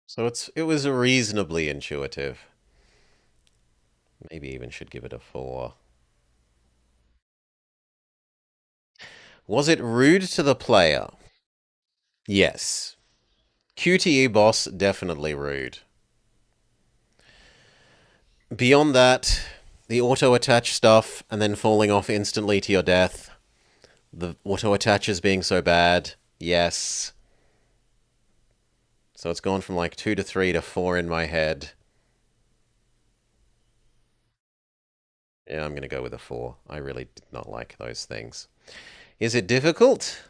So it was reasonably intuitive. Maybe even should give it a 4. Was it rude to the player? Yes. QTE boss, definitely rude. Beyond that, the auto attach stuff and then falling off instantly to your death. The auto attaches being so bad. Yes. So it's gone from like 2 to 3 to 4 in my head. Yeah, I'm going to go with a 4. I really did not like those things. Is it difficult?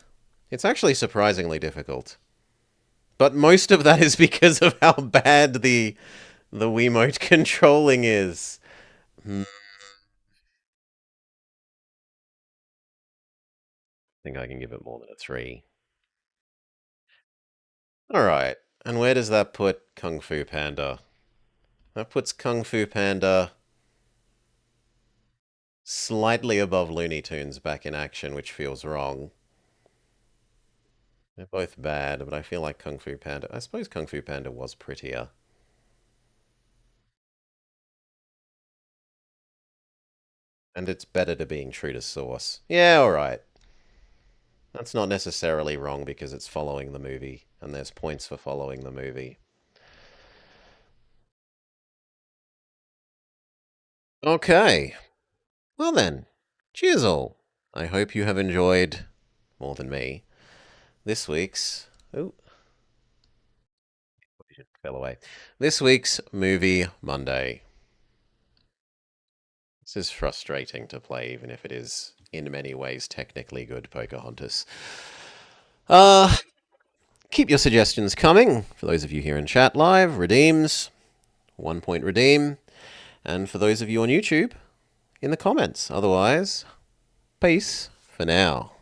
It's actually surprisingly difficult. But most of that is because of how bad the Wiimote controlling is. I think I can give it more than a 3. Alright, and where does that put Kung Fu Panda? That puts Kung Fu Panda slightly above Looney Tunes back in action, which feels wrong. They're both bad, but I feel like Kung Fu Panda... I suppose Kung Fu Panda was prettier. And it's better to being true to source. Yeah, alright. That's not necessarily wrong because it's following the movie, and there's points for following the movie. Okay. Well then, cheers all. I hope you have enjoyed, more than me, this week's... Oh, fell away. This week's Movie Monday. This is frustrating to play, even if it is, in many ways, technically good Pocahontas. Uh, keep your suggestions coming. For those of you here in chat live, redeems, 1 point redeem. And for those of you on YouTube, in the comments. Otherwise, peace for now.